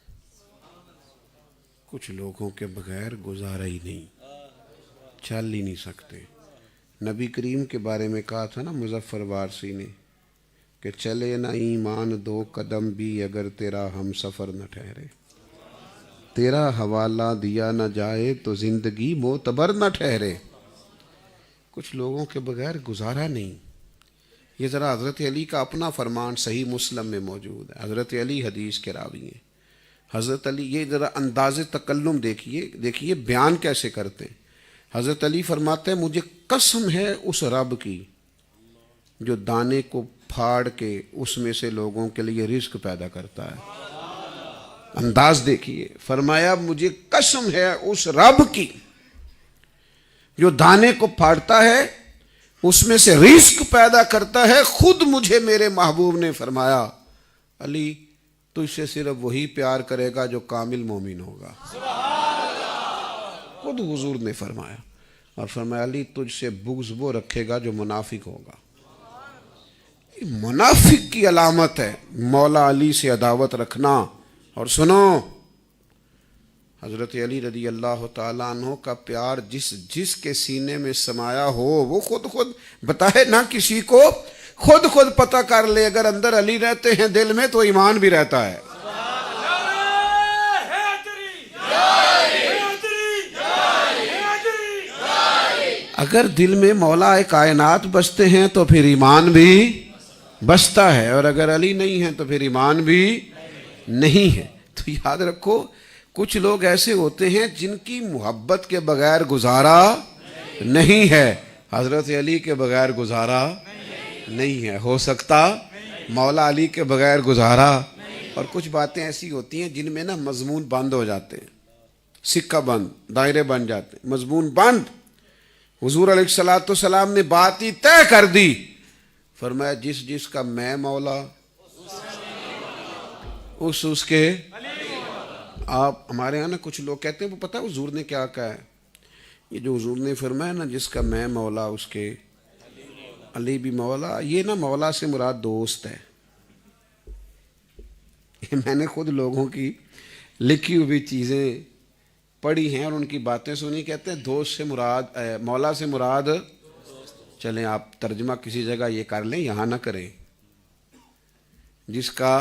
کچھ لوگوں کے بغیر گزارا ہی نہیں، چل ہی نہیں سکتے۔ نبی کریم کے بارے میں کہا تھا نا مظفر وارسی نے کہ چلے نہ ایمان دو قدم بھی اگر تیرا ہم سفر نہ ٹھہرے، تیرا حوالہ دیا نہ جائے تو زندگی معتبر نہ ٹھہرے۔ کچھ لوگوں کے بغیر گزارا نہیں۔ یہ ذرا حضرت علی کا اپنا فرمان صحیح مسلم میں موجود ہے، حضرت علی حدیث کے راوی ہیں۔ حضرت علی، یہ ذرا انداز تکلم دیکھیے بیان کیسے کرتے ہیں۔ حضرت علی فرماتے ہیں مجھے قسم ہے اس رب کی جو دانے کو پھاڑ کے اس میں سے لوگوں کے لیے رزق پیدا کرتا ہے۔ انداز دیکھیے، فرمایا مجھے قسم ہے اس رب کی جو دانے کو پھاڑتا ہے اس میں سے رزق پیدا کرتا ہے۔ خود مجھے میرے محبوب نے فرمایا علی تجھ سے صرف وہی پیار کرے گا جو کامل مومن ہوگا۔ خود حضور نے فرمایا، اور فرمایا علی تجھ سے بغض وہ رکھے گا جو منافق ہوگا۔ منافق کی علامت ہے مولا علی سے عداوت رکھنا۔ اور سنو، حضرت علی رضی اللہ تعالیٰ عنہ کا پیار جس کے سینے میں سمایا ہو وہ خود بتائے نہ کسی کو، خود پتہ کر لے۔ اگر اندر علی رہتے ہیں دل میں تو ایمان بھی رہتا ہے۔ اگر دل میں مولا کائنات بستے ہیں تو پھر ایمان بھی بستا ہے، اور اگر علی نہیں ہے تو پھر ایمان بھی نہیں ہے۔ تو یاد رکھو کچھ لوگ ایسے ہوتے ہیں جن کی محبت کے بغیر گزارا نہیں ہے۔ حضرت علی کے بغیر گزارا نہیں ہے، ہو سکتا مولا علی کے بغیر گزارا۔ اور کچھ باتیں ایسی ہوتی ہیں جن میں نا مضمون بند ہو جاتے ہیں، سکہ بند، دائرے بن جاتے ہیں، مضمون بند۔ حضور علیہ السلام نے بات ہی طے کر دی، فرمایا جس کا میں مولا اس کے۔ آپ ہمارے ہاں نا کچھ لوگ کہتے ہیں وہ پتہ حضور نے کیا کہا ہے، یہ جو حضور نے فرمایا نا جس کا میں مولا اس کے علی بھی مولا، یہ نا مولا سے مراد دوست ہے۔ میں نے خود لوگوں کی لکھی ہوئی چیزیں پڑھی ہیں اور ان کی باتیں سنی، کہتے ہیں دوست سے مراد مولا سے مراد، چلیں آپ ترجمہ کسی جگہ یہ کر لیں، یہاں نہ کریں، جس کا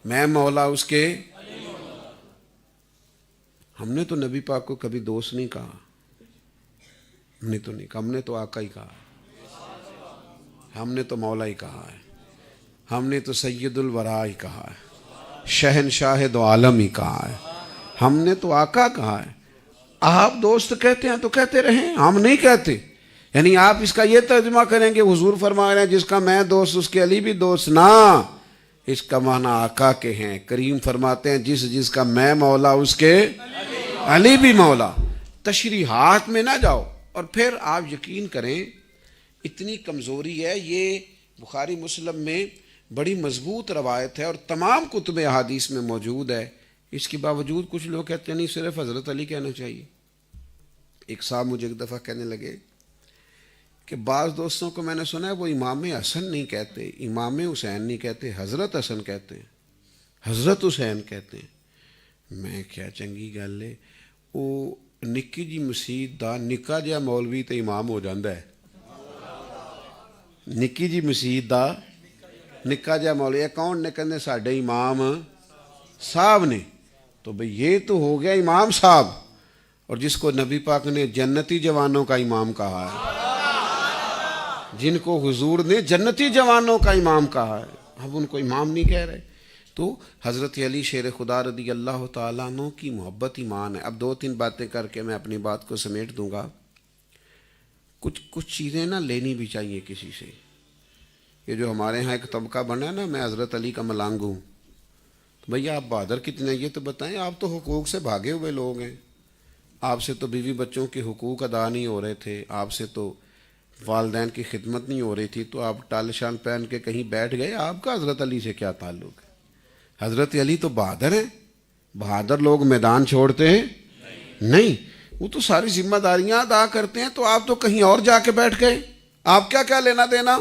میں مولا اس کے۔ ہم نے تو نبی پاک کو کبھی دوست نہیں کہا، ہم نے تو نہیں کہا، ہم نے تو آقا ہی کہا ہے، ہم نے تو مولا ہی کہا ہے، ہم نے تو سید الورا ہی کہا ہے، شہنشاہ دو عالم ہی کہا ہے، ہم نے تو آقا کہا ہے۔ آپ دوست کہتے ہیں تو کہتے رہیں، ہم نہیں کہتے۔ یعنی آپ اس کا یہ ترجمہ کریں کہ حضور فرما رہے ہیں جس کا میں دوست اس کے علی بھی دوست، نہ، اس کا معنی آقا کے ہیں۔ کریم فرماتے ہیں جس کا میں مولا اس کے علی بھی مولا۔ تشریحات میں نہ جاؤ۔ اور پھر آپ یقین کریں اتنی کمزوری ہے، یہ بخاری مسلم میں بڑی مضبوط روایت ہے اور تمام کتب احادیث میں موجود ہے، اس کے باوجود کچھ لوگ کہتے ہیں نہیں صرف حضرت علی کہنا چاہیے۔ ایک صاحب مجھے ایک دفعہ کہنے لگے کہ بعض دوستوں کو میں نے سنا ہے وہ امام حسن نہیں کہتے، امام حسین نہیں کہتے، حضرت حسن کہتے ہیں، حضرت حسین کہتے ہیں۔ میں کیا چنگی گل ہے، وہ نکی جی مسیت دا نکا جہا مولوی تے امام ہو جاندہ ہے۔ نکی جی مسیت دا نکا جہا مولوی، کون نے کہنے ساڈے امام صاحب نے، تو بھئی یہ تو ہو گیا امام صاحب، اور جس کو نبی پاک نے جنتی جوانوں کا امام کہا ہے، جن کو حضور نے جنتی جوانوں کا امام کہا ہے، اب ان کو امام نہیں کہہ رہے۔ تو حضرت علی شیر خدا رضی اللہ تعالیٰ عنہ کی محبت ایمان ہے۔ اب 2-3 باتیں کر کے میں اپنی بات کو سمیٹ دوں گا۔ کچھ چیزیں نا لینی بھی چاہیے کسی سے۔ یہ جو ہمارے ہاں ایک طبقہ بنا ہے نا میں حضرت علی کا ملانگ ہوں، تو بھئی آپ بہادر کتنے یہ تو بتائیں، آپ تو حقوق سے بھاگے ہوئے لوگ ہیں، آپ سے تو بیوی بچوں کے حقوق ادا نہیں ہو رہے تھے، آپ سے تو والدین کی خدمت نہیں ہو رہی تھی، تو آپ ٹال شان پہن کے کہیں بیٹھ گئے، آپ کا حضرت علی سے کیا تعلق ہے؟ حضرت علی تو بہادر ہیں، بہادر لوگ میدان چھوڑتے ہیں نہیں، وہ تو ساری ذمہ داریاں ادا کرتے ہیں، تو آپ تو کہیں اور جا کے بیٹھ گئے، آپ کیا کیا لینا دینا؟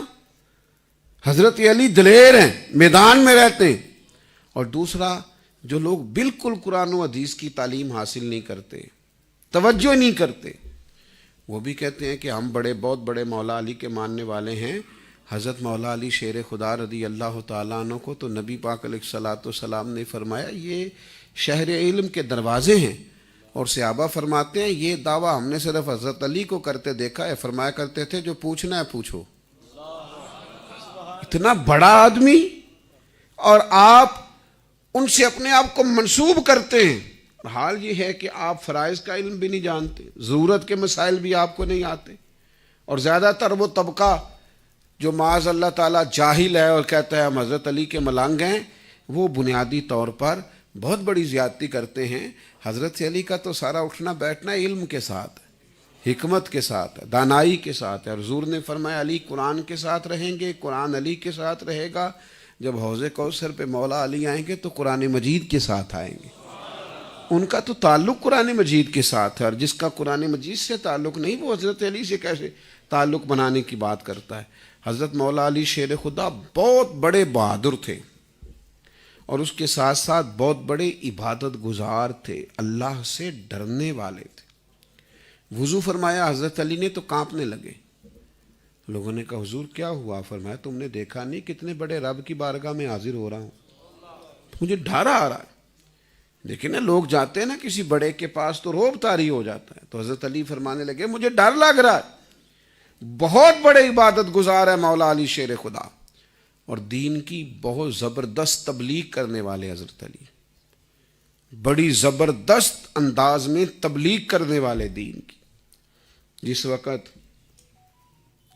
حضرت علی دلیر ہیں، میدان میں رہتے ہیں۔ اور دوسرا، جو لوگ بالکل قرآن و حدیث کی تعلیم حاصل نہیں کرتے، توجہ نہیں کرتے، وہ بھی کہتے ہیں کہ ہم بہت بڑے مولا علی کے ماننے والے ہیں۔ حضرت مولا علی شیر خدا رضی اللہ تعالیٰ عنہ کو تو نبی پاک علیہ الصلوۃ والسلام نے فرمایا یہ شہر علم کے دروازے ہیں، اور صحابہ فرماتے ہیں یہ دعویٰ ہم نے صرف حضرت علی کو کرتے دیکھا ہے، فرمایا کرتے تھے جو پوچھنا ہے پوچھو۔ اتنا بڑا آدمی، اور آپ ان سے اپنے آپ کو منسوب کرتے ہیں۔ حال یہ ہے کہ آپ فرائض کا علم بھی نہیں جانتے، ضرورت کے مسائل بھی آپ کو نہیں آتے، اور زیادہ تر وہ طبقہ جو معاذ اللہ تعالیٰ جاہل ہے اور کہتا ہے ہم حضرت علی کے ملنگ ہیں، وہ بنیادی طور پر بہت بڑی زیادتی کرتے ہیں۔ حضرت علی کا تو سارا اٹھنا بیٹھنا علم کے ساتھ، حکمت کے ساتھ، دانائی کے ساتھ ہے۔ اور حضور نے فرمایا علی قرآن کے ساتھ رہیں گے، قرآن علی کے ساتھ رہے گا۔ جب حوض کوثر پہ مولا علی آئیں گے تو قرآن مجید کے ساتھ آئیں گے۔ ان کا تو تعلق قرآن مجید کے ساتھ ہے، اور جس کا قرآن مجید سے تعلق نہیں وہ حضرت علی سے کیسے تعلق بنانے کی بات کرتا ہے؟ حضرت مولا علی شیر خدا بہت بڑے بہادر تھے، اور اس کے ساتھ ساتھ بہت بڑے عبادت گزار تھے، اللہ سے ڈرنے والے تھے۔ وضو فرمایا حضرت علی نے تو کانپنے لگے۔ لوگوں نے کہا حضور کیا ہوا؟ فرمایا تم نے دیکھا نہیں کتنے بڑے رب کی بارگاہ میں حاضر ہو رہا ہوں، مجھے ڈر آ رہا ہے۔ لیکن لوگ جاتے ہیں نا کسی بڑے کے پاس تو روب طاری ہو جاتا ہے، تو حضرت علی فرمانے لگے مجھے ڈر لگ رہا ہے۔ بہت بڑے عبادت گزار ہے مولا علی شیر خدا، اور دین کی بہت زبردست تبلیغ کرنے والے حضرت علی، بڑی زبردست انداز میں تبلیغ کرنے والے دین کی۔ جس وقت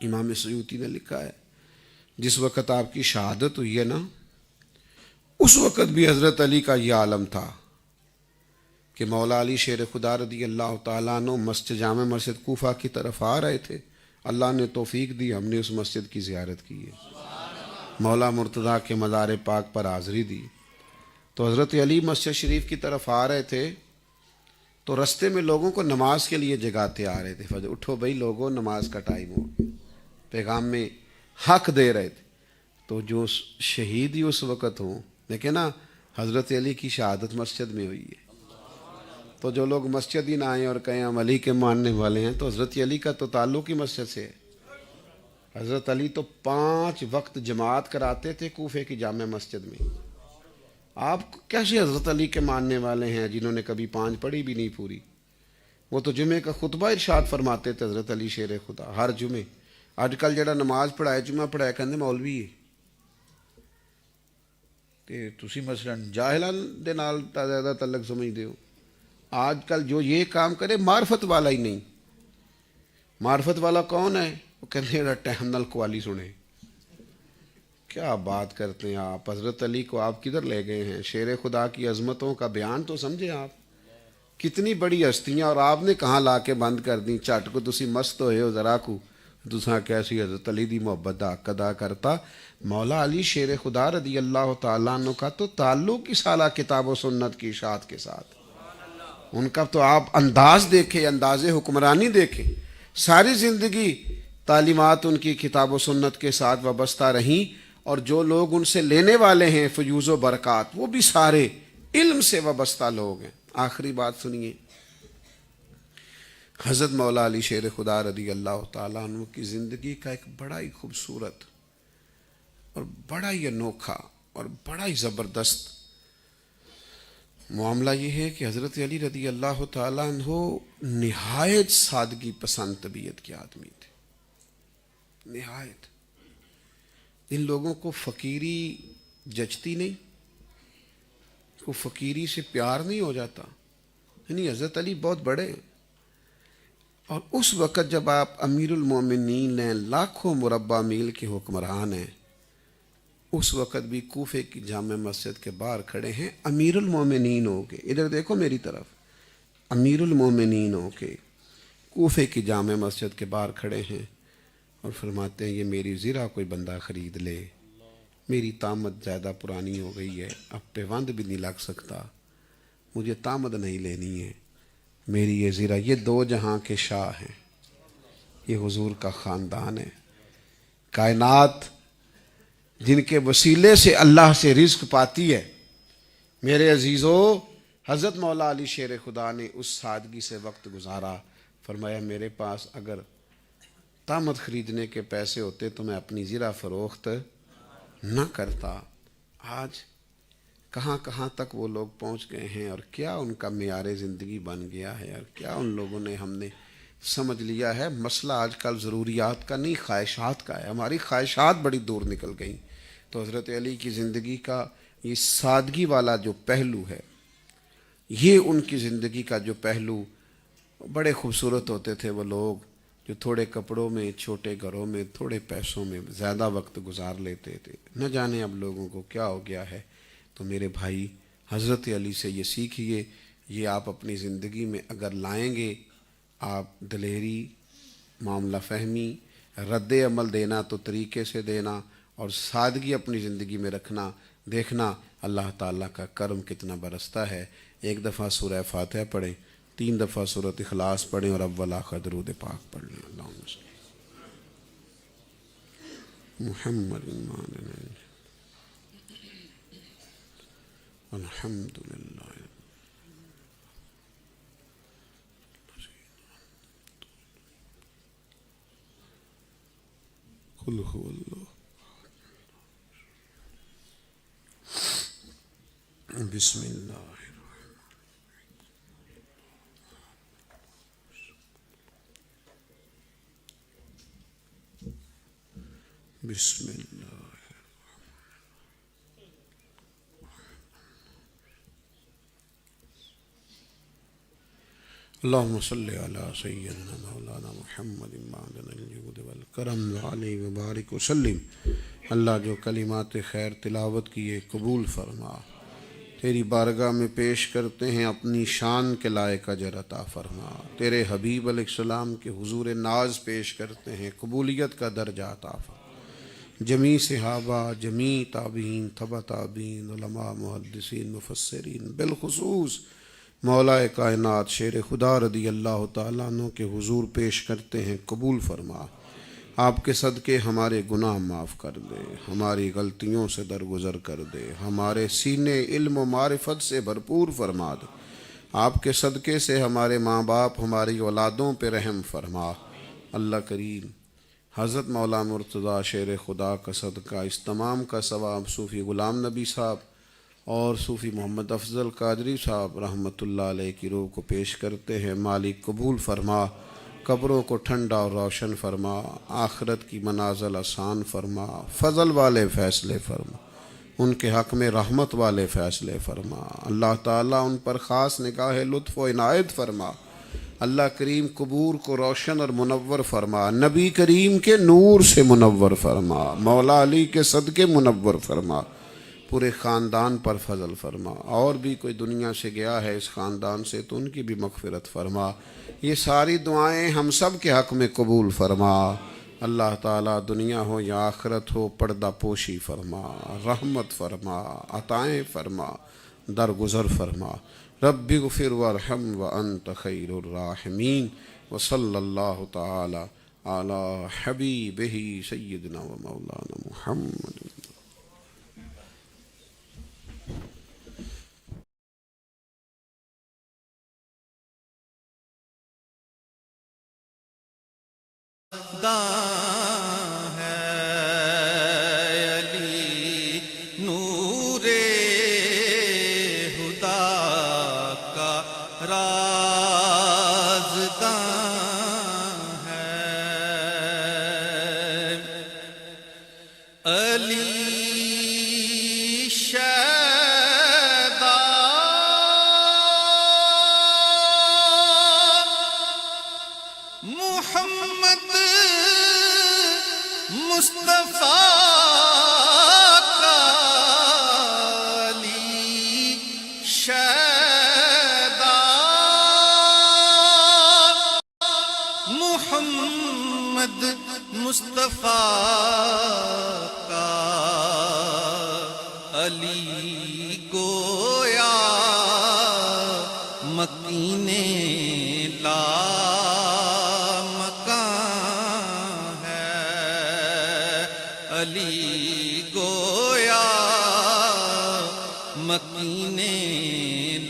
امام سیوطی نے لکھا ہے جس وقت آپ کی شہادت ہوئی ہے نا، اس وقت بھی حضرت علی کا یہ عالم تھا کہ مولا علی شیر خدا رضی اللہ تعالیٰ عنہ جامع مسجد کوفہ کی طرف آ رہے تھے، اللہ نے توفیق دی، ہم نے اس مسجد کی زیارت کی ہے، مولا مرتضیٰ کے مزار پاک پر حاضری دی۔ تو حضرت علی مسجد شریف کی طرف آ رہے تھے، تو رستے میں لوگوں کو نماز کے لیے جگاتے آ رہے تھے، فجر اٹھو بھائی لوگوں نماز کا ٹائم ہو گیا، پیغام میں حق دے رہے تھے۔ تو جو شہید ہی اس وقت ہوں، دیکھیں نا حضرت علی کی شہادت مسجد میں ہوئی ہے، تو جو لوگ مسجد ہی نہ آئیں اور کہیں ہم علی کے ماننے والے ہیں، تو حضرت علی کا تو تعلق ہی مسجد سے ہے۔ حضرت علی تو 5 وقت جماعت کراتے تھے کوفے کی جامع مسجد میں۔ آپ کیسے حضرت علی کے ماننے والے ہیں جنہوں نے کبھی 5 پڑھی بھی نہیں پوری؟ وہ تو جمعے کا خطبہ ارشاد فرماتے تھے حضرت علی شیر خدا ہر جمعے۔ آج کل جڑا نماز پڑھائے جمعہ پڑھائے کہندے مولوی ہے، کہ تسی مثلا جاہلاں دے نال زیادہ تعلق سمجھدے ہو۔ آج کل جو یہ کام کرے معرفت والا ہی نہیں۔ معرفت والا کون ہے؟ وہ کہتے ہیں ٹائم نال قوالی سنے۔ کیا بات کرتے ہیں آپ! حضرت علی کو آپ کدھر لے گئے ہیں؟ شیر خدا کی عظمتوں کا بیان تو سمجھے آپ، کتنی بڑی ہستیاں، اور آپ نے کہاں لا کے بند کر دیں۔ چٹ کو تسی مست ہوئے ہو ذرا کو، تساں کیسی حضرت علی دی محبت دا حق ادا کرتا۔ مولا علی شیر خدا رضی اللہ تعالیٰ عنہ کا تو تعلق ہی سالہ کتاب و سنت کی اشاعت کے ساتھ۔ ان کا تو آپ انداز دیکھیں، انداز حکمرانی دیکھیں، ساری زندگی تعلیمات ان کی کتاب و سنت کے ساتھ وابستہ رہیں، اور جو لوگ ان سے لینے والے ہیں فیوز و برکات، وہ بھی سارے علم سے وابستہ لوگ ہیں۔ آخری بات سنیے، حضرت مولا علی شیر خدا رضی اللہ تعالیٰ عنہ کی زندگی کا ایک بڑا ہی خوبصورت اور بڑا ہی انوکھا اور بڑا ہی زبردست معاملہ یہ ہے کہ حضرت علی رضی اللہ تعالیٰ عنہ نہایت سادگی پسند طبیعت کے آدمی تھے، نہایت۔ ان لوگوں کو فقیری جچتی نہیں، کو فقیری سے پیار نہیں ہو جاتا، یعنی حضرت علی بہت بڑے ہیں۔ اور اس وقت جب آپ امیر المومنین ہیں، لاکھوں مربع میل کے حکمران ہیں، اس وقت بھی کوفے کی جامع مسجد کے باہر کھڑے ہیں امیر المومنین ہو کے، ادھر دیکھو میری طرف، امیر المومنین ہو کے کوفے کی جامع مسجد کے باہر کھڑے ہیں، اور فرماتے ہیں یہ میری زرہ کوئی بندہ خرید لے، میری تامت زیادہ پرانی ہو گئی ہے، اب پیوند بھی نہیں لگ سکتا، مجھے تامت نہیں لینی ہے، میری یہ زیرہ، یہ دو جہاں کے شاہ ہیں، یہ حضور کا خاندان ہے۔ کائنات جن کے وسیلے سے اللہ سے رزق پاتی ہے، میرے عزیزو، حضرت مولا علی شیر خدا نے اس سادگی سے وقت گزارا، فرمایا میرے پاس اگر طامت خریدنے کے پیسے ہوتے تو میں اپنی زرہ فروخت نہ کرتا۔ آج کہاں کہاں تک وہ لوگ پہنچ گئے ہیں، اور کیا ان کا معیار زندگی بن گیا ہے، اور کیا ان لوگوں نے ہم نے سمجھ لیا ہے۔ مسئلہ آج کل ضروریات کا نہیں، خواہشات کا ہے۔ ہماری خواہشات بڑی دور نکل گئیں۔ تو حضرت علی کی زندگی کا یہ سادگی والا جو پہلو ہے، یہ ان کی زندگی کا جو پہلو، بڑے خوبصورت ہوتے تھے وہ لوگ جو تھوڑے کپڑوں میں، چھوٹے گھروں میں، تھوڑے پیسوں میں زیادہ وقت گزار لیتے تھے۔ نہ جانے اب لوگوں کو کیا ہو گیا ہے۔ تو میرے بھائی، حضرت علی سے یہ سیکھیے، یہ آپ اپنی زندگی میں اگر لائیں گے، آپ دلیری، معاملہ فہمی، رد عمل دینا تو طریقے سے دینا، اور سادگی اپنی زندگی میں رکھنا، دیکھنا اللہ تعالیٰ کا کرم کتنا برستا ہے۔ ایک دفعہ سورہ فاتحہ پڑھیں، 3 دفعہ سورۃ اخلاص پڑھیں، اور اول آخر درود پاک پڑھ لیں۔ اللہم صلی محمد الحمد للہ۔ قل هو اللہ۔ بسم اللہ بسم اللہ۔ اللہم صلی علی سیدنا مولانا محمد معدن الجود والکرم علیہ وبارک وسلم۔ اللہ جو کلمات خیر تلاوت کیے قبول فرما، تیری بارگاہ میں پیش کرتے ہیں، اپنی شان کے لائق اجر عطا فرما۔ تیرے حبیب علیہ السلام کے حضور ناز پیش کرتے ہیں، قبولیت کا درجہ عطا فرما۔ جمیع صحابہ، جمیع تابعین، تبع تابعین، علماء، محدثین، مفسرین، بالخصوص مولا کائنات شیر خدا رضی اللہ تعالیٰ عنہ کے حضور پیش کرتے ہیں، قبول فرما۔ آپ کے صدقے ہمارے گناہ معاف کر دے، ہماری غلطیوں سے درگزر کر دے، ہمارے سینے علم و معرفت سے بھرپور فرما دے۔ آپ کے صدقے سے ہمارے ماں باپ، ہماری اولادوں پہ رحم فرما۔ اللہ کریم، حضرت مولا مرتضیٰ شیر خدا کا صدقہ، اس تمام کا ثواب صوفی غلام نبی صاحب اور صوفی محمد افضل قادری صاحب رحمۃ اللہ علیہ کی روح کو پیش کرتے ہیں۔ مالک قبول فرما، قبروں کو ٹھنڈا اور روشن فرما، آخرت کی منازل آسان فرما، فضل والے فیصلے فرما، ان کے حق میں رحمت والے فیصلے فرما۔ اللہ تعالیٰ ان پر خاص نگاہ لطف و عنایت فرما۔ اللہ کریم قبور کو روشن اور منور فرما، نبی کریم کے نور سے منور فرما، مولا علی کے صدقے منور فرما، پورے خاندان پر فضل فرما۔ اور بھی کوئی دنیا سے گیا ہے اس خاندان سے تو ان کی بھی مغفرت فرما۔ یہ ساری دعائیں ہم سب کے حق میں قبول فرما۔ اللہ تعالیٰ دنیا ہو یا آخرت ہو، پردہ پوشی فرما، رحمت فرما، عطائیں فرما، درگزر فرما۔ رب اغفر وارحم وانت خیر الراحمین، وصلی اللہ تعالی علی حبیبہ سیدنا و مولانا محمد۔ ہے علی نور خدا کا رازداں ہے، علی شیدا محمد مصطفیٰ کا علی شیدا محمد مصطفیٰ کا علی گویا مکین لا مکان ہے، علی گویا مکین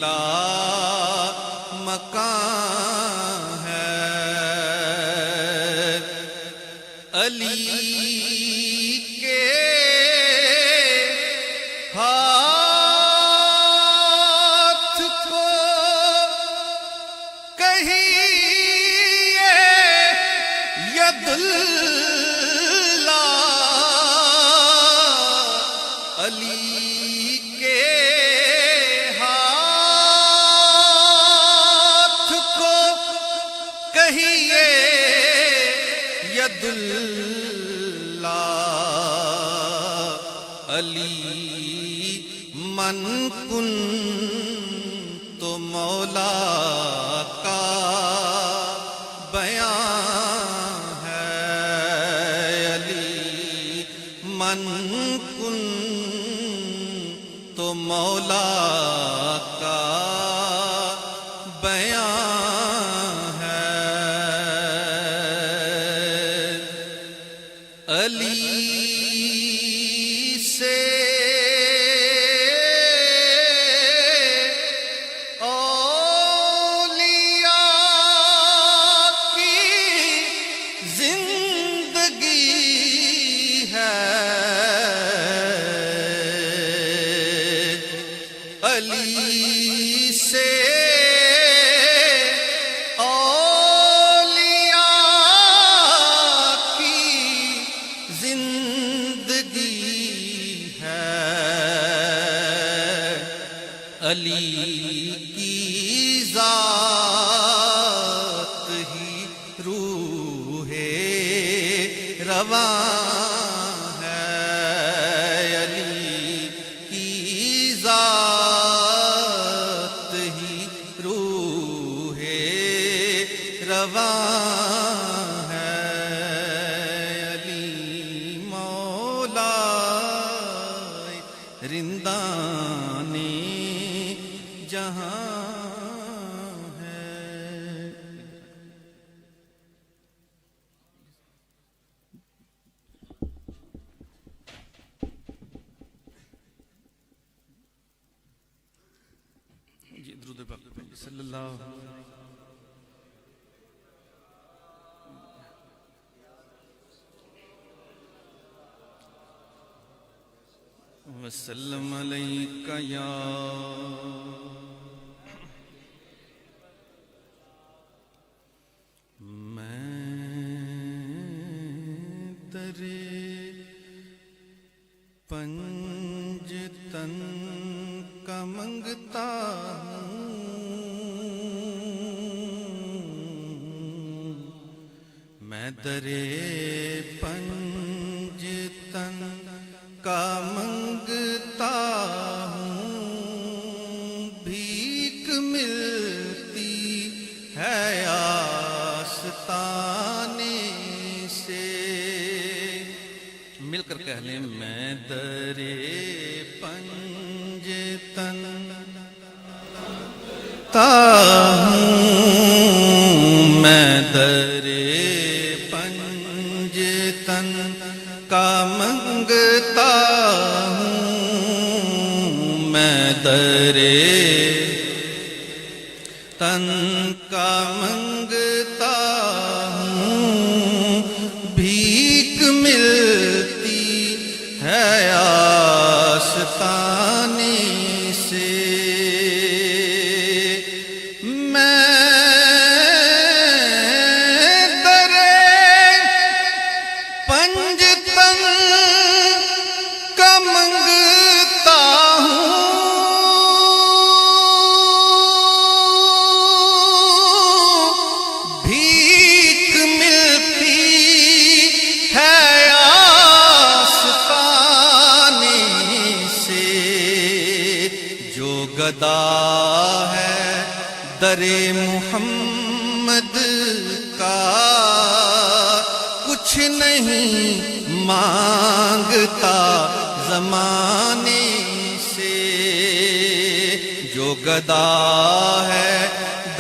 لا مکان ہے، علی کے ہاتھ کو کہیے ید اللہ، علی کے ہاتھ کو کہیے ید اللہ، علی من کن تو مولا کا بیان ہے، علی من کن تو مولا کا بیان ہے، علی سے علی سے اولیاء کی زندگی ہے، علی کی ذات ہی روح رواں ہے، علی کی ذات روح رواں ہے، علی مولا رندان جہاں ہے۔ جی درود پاک صلی اللہ وسلم علیک یا میں ترے پنجتن کا منگتا ہوں، میں درے پنجتن کا منگتا ہوں، بھیک ملتی ہے آستانے سے، مل کر کہہ لیں میں درے پنجتن ہوں، میں درے پنجتن کا منگتا ہوں، میں درے تن کا منگتا ہوں، بھیک ملتی ہے آستانے سے، گدا ہے در محمد کا، کچھ نہیں مانگتا زمانے سے، جو گدا ہے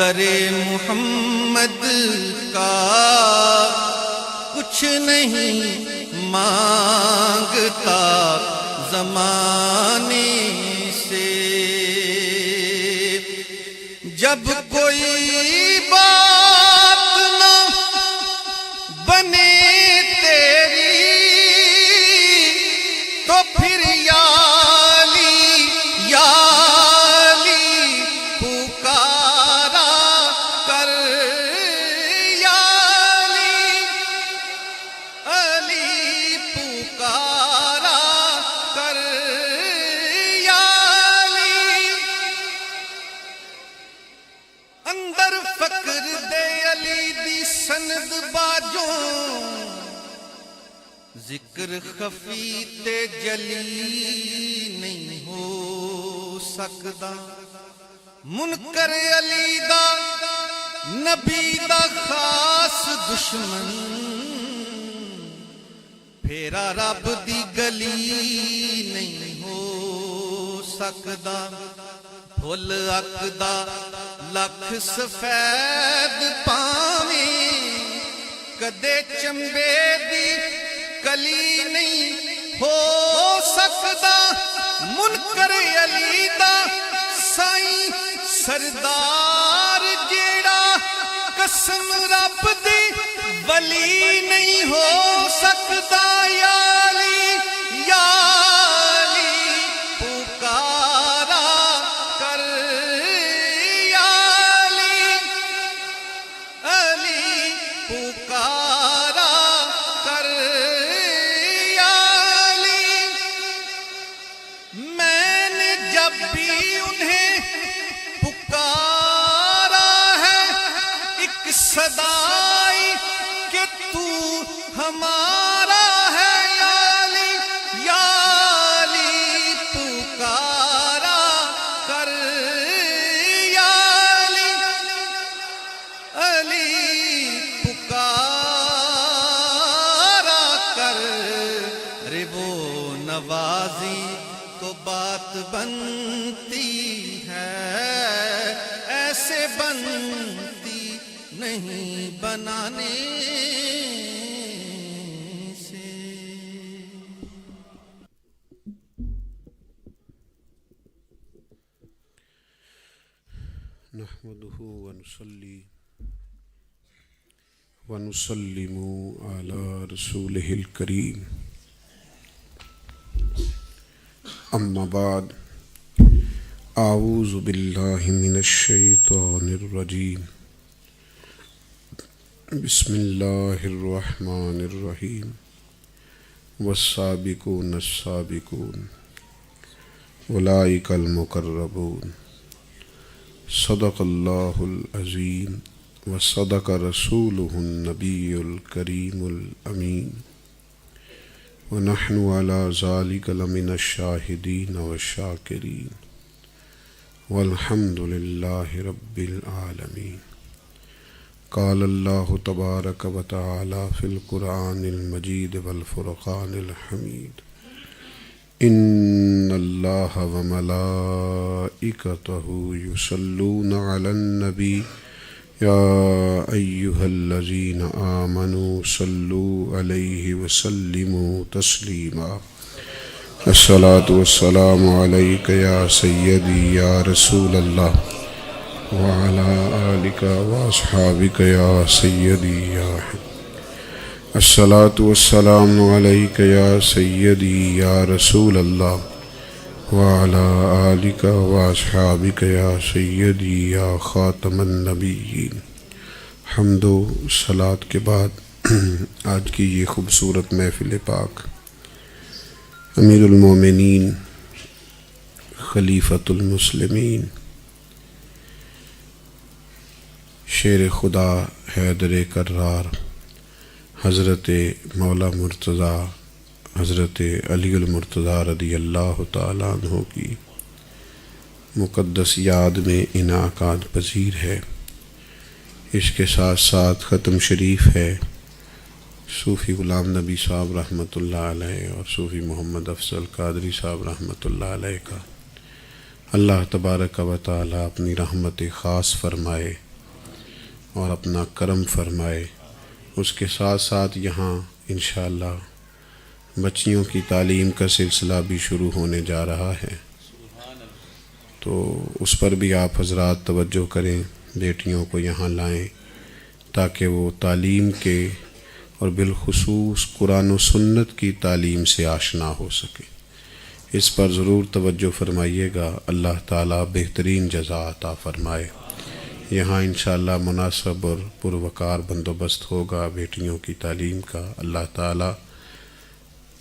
در محمد کا کچھ نہیں مانگتا زمانے سے، جب کوئی بات نہ بنے تیری تو پھر یا علی یا علی پکارا کر، یا علی پکارا کر، یا علی اندر فقر دے علی دی سند باجوں، ذکر خفی تے جلی نہیں ہو سکدا، منکر علی دا نبی دا خاص دشمن، پھیرا رب دی گلی نہیں ہو سکدا، پھل اکدا لکھ سفید پاویں کدے چمبے دی کلی نہیں ہو سکدا، منکر علی دا سائیں سردار جیڑا قسم رب دی ولی نہیں ہو سکدا، یا علی یا علی پکارا کر، یا علی علی پکارا کر، یا علی میں نے جب بھی انہیں پکارا ہے ایک صدائی کہ تو ہمارا ہے، یا علی یا علی پکارا کر، یا علی علی پکارا کر، رے وہ نوازی تو بات بنتی ہے، ایسے بنتی نہیں بنانے سے۔ نحمده ونصلي ونسلم على رسوله الكريم، اما بعد، اعوذ باللہ من الشیطان الرجیم، بسم اللہ الرحمن الرحیم، والسابقون السابقون اولئک المقربون، صدق اللہ العظیم وصدق رسولہ النبی الکریم الامین، ونحن على ذلك لمن الشاہدین والشاکرین، والحمد للہ رب العالمین۔ قال اللہ تبارک و تعالی فی القرآن المجید والفرقان الحمید، ان اللہ وملائکتہ یصلون علی النبی یا ایہا الذین آمنوا صلوا علیہ وسلموا تسلیما، الصلاۃ والسلام علیک یا سیدی یا رسول اللہ، وعلی آلک واصحابک یا سیدی یا حبیب، الصلاۃ والسلام علیک یا سیدی یا رسول اللہ، وعلی آلک واصحابک یا سیدی یا خاتم النبیین۔ حمد و صلات کے بعد آج کی یہ خوبصورت محفل پاک امیر المومنین خلیفۃ المسلمین شیر خدا حیدر کرار حضرت مولا مرتضیٰ حضرت علی المرتضیٰ رضی اللہ تعالیٰ عنہ کی مقدس یاد میں انعقاد پذیر ہے۔ اس کے ساتھ ساتھ ختم شریف ہے صوفی غلام نبی صاحب رحمۃ اللہ علیہ اور صوفی محمد افضل قادری صاحب رحمۃ اللہ علیہ کا۔ اللہ تبارک و تعالیٰ اپنی رحمت خاص فرمائے اور اپنا کرم فرمائے۔ اس کے ساتھ ساتھ یہاں انشاءاللہ بچیوں کی تعلیم کا سلسلہ بھی شروع ہونے جا رہا ہے، تو اس پر بھی آپ حضرات توجہ کریں، بیٹیوں کو یہاں لائیں تاکہ وہ تعلیم کے اور بالخصوص قرآن و سنت کی تعلیم سے آشنا ہو سکے۔ اس پر ضرور توجہ فرمائیے گا، اللہ تعالیٰ بہترین جزا عطا فرمائے۔ یہاں انشاءاللہ مناسب اور پروقار بندوبست ہوگا بیٹیوں کی تعلیم کا۔ اللہ تعالیٰ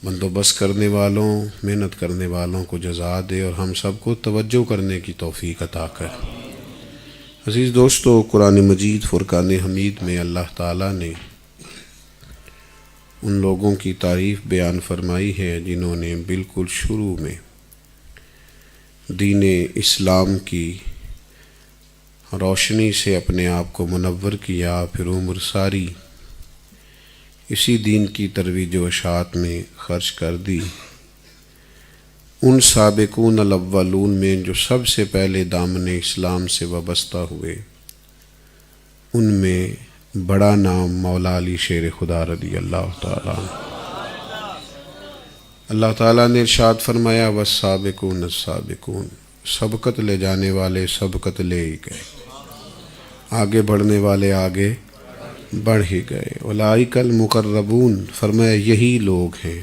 بندوبست کرنے والوں، محنت کرنے والوں کو جزا دے اور ہم سب کو توجہ کرنے کی توفیق عطا کرے۔ عزیز دوستو، قرآن مجید فرقان حمید میں اللہ تعالیٰ نے ان لوگوں کی تعریف بیان فرمائی ہے جنہوں نے بالکل شروع میں دین اسلام کی روشنی سے اپنے آپ کو منور کیا، پھر عمر ساری اسی دین کی ترویج و اشاعت میں خرچ کر دی۔ ان سابقون الاولون میں جو سب سے پہلے دامن اسلام سے وابستہ ہوئے، ان میں بڑا نام مولا علی شیر خدا رضی اللہ تعالیٰ عنہ۔ اللہ تعالیٰ نے ارشاد فرمایا والسابقون السابقون، سبقت لے جانے والے سبقت لے ہی گئے، آگے بڑھنے والے آگے بڑھ ہی گئے۔ اولئک المقربون، فرمایا یہی لوگ ہیں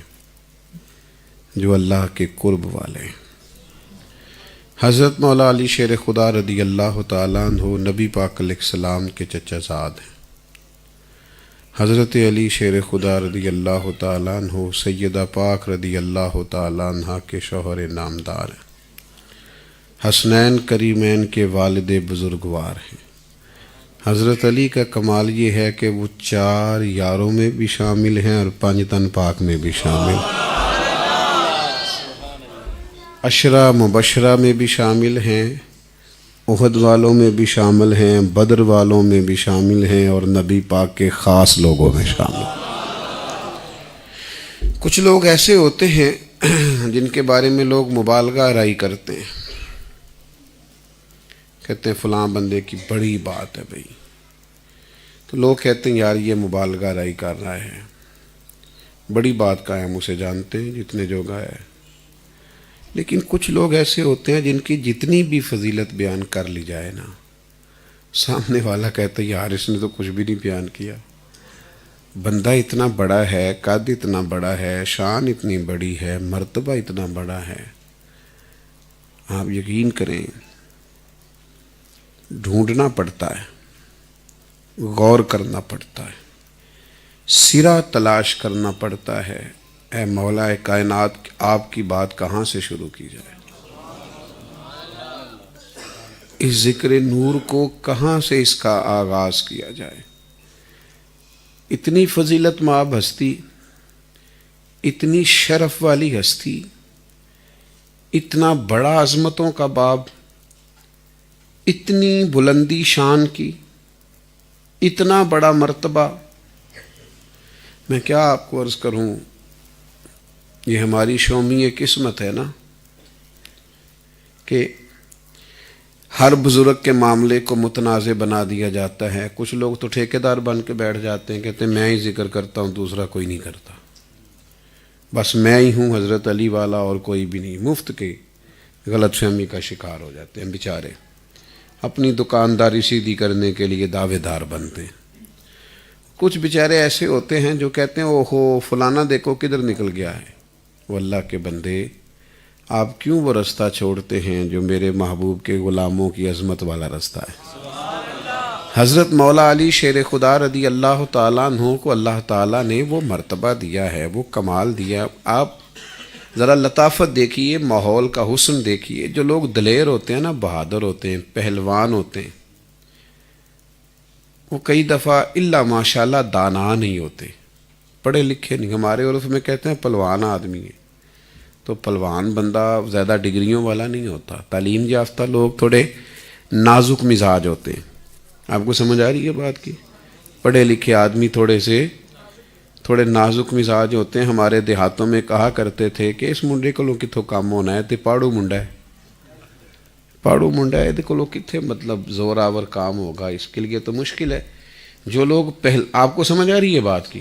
جو اللہ کے قرب والے ہیں۔ حضرت مولا علی شیر خدا رضی اللہ تعالیٰ عنہ نبی پاک علیہ السلام کے چچا زاد ہیں۔ حضرت علی شیر خدا رضی اللہ تعالیٰ عنہ سیدہ پاک رضی اللہ تعالیٰ عنہ کے شوہر نامدار ہیں، حسنین کریمین کے والد بزرگوار ہیں۔ حضرت علی کا کمال یہ ہے کہ وہ 4 یاروں میں بھی شامل ہیں اور 5 تن پاک میں بھی شامل ہیں، عشرہ مبشرہ میں بھی شامل ہیں، احد والوں میں بھی شامل ہیں، بدر والوں میں بھی شامل ہیں اور نبی پاک کے خاص لوگوں میں شامل ہیں۔ کچھ لوگ ایسے ہوتے ہیں جن کے بارے میں لوگ مبالغہ آرائی کرتے ہیں، کہتے ہیں فلاں بندے کی بڑی بات ہے بھئی، تو لوگ کہتے ہیں یار یہ مبالغہ آرائی کر رہا ہے، بڑی بات کا ہے، ہم اسے جانتے ہیں جتنے جوگا ہے۔ لیکن کچھ لوگ ایسے ہوتے ہیں جن کی جتنی بھی فضیلت بیان کر لی جائے نا، سامنے والا کہتا ہے یار اس نے تو کچھ بھی نہیں بیان کیا، بندہ اتنا بڑا ہے، قد اتنا بڑا ہے، شان اتنی بڑی ہے، مرتبہ اتنا بڑا ہے۔ آپ یقین کریں ڈھونڈنا پڑتا ہے، غور کرنا پڑتا ہے، سرا تلاش کرنا پڑتا ہے، اے مولا کائنات آپ کی بات کہاں سے شروع کی جائے، اس ذکر نور کو کہاں سے اس کا آغاز کیا جائے۔ اتنی فضیلت مآب ہستی، اتنی شرف والی ہستی، اتنا بڑا عظمتوں کا باب، اتنی بلندی شان کی، اتنا بڑا مرتبہ، میں کیا آپ کو عرض کروں، یہ ہماری شومی قسمت ہے نا کہ ہر بزرگ کے معاملے کو متنازع بنا دیا جاتا ہے۔ کچھ لوگ تو ٹھیکیدار بن کے بیٹھ جاتے ہیں، کہتے ہیں میں ہی ذکر کرتا ہوں، دوسرا کوئی نہیں کرتا، بس میں ہی ہوں حضرت علی والا اور کوئی بھی نہیں۔ مفت کے غلط فہمی کا شکار ہو جاتے ہیں بیچارے، اپنی دکانداری سیدھی کرنے کے لیے دعوے دار بنتے ہیں۔ کچھ بیچارے ایسے ہوتے ہیں جو کہتے ہیں اوہو فلانا دیکھو کدھر نکل گیا ہے۔ وہ اللہ کے بندے، آپ کیوں وہ رستہ چھوڑتے ہیں جو میرے محبوب کے غلاموں کی عظمت والا رستہ ہے۔ حضرت مولا علی شیر خدا رضی اللہ تعالیٰ عنہ کو اللہ تعالیٰ نے وہ مرتبہ دیا ہے، وہ کمال دیا۔ آپ ذرا لطافت دیکھیے، ماحول کا حسن دیکھیے۔ جو لوگ دلیر ہوتے ہیں نا، بہادر ہوتے ہیں، پہلوان ہوتے ہیں، وہ کئی دفعہ الا ماشاءاللہ دانا نہیں ہوتے، پڑھے لکھے نہیں۔ ہمارے عرف میں کہتے ہیں پلوان آدمی ہے، تو پلوان بندہ زیادہ ڈگریوں والا نہیں ہوتا۔ تعلیم یافتہ لوگ تھوڑے نازک مزاج ہوتے ہیں۔ آپ کو سمجھ آ رہی ہے بات کی؟ پڑھے لکھے آدمی تھوڑے نازک مزاج ہوتے ہیں۔ ہمارے دیہاتوں میں کہا کرتے تھے کہ اس منڈے کو کتوں کام ہونا ہے، تے پاڑو منڈا ہے، پاڑو منڈا ہے، کو کتنے مطلب زور آور کام ہوگا، اس کے لیے تو مشکل ہے۔ جو لوگ آپ کو سمجھ آ رہی ہے بات کی؟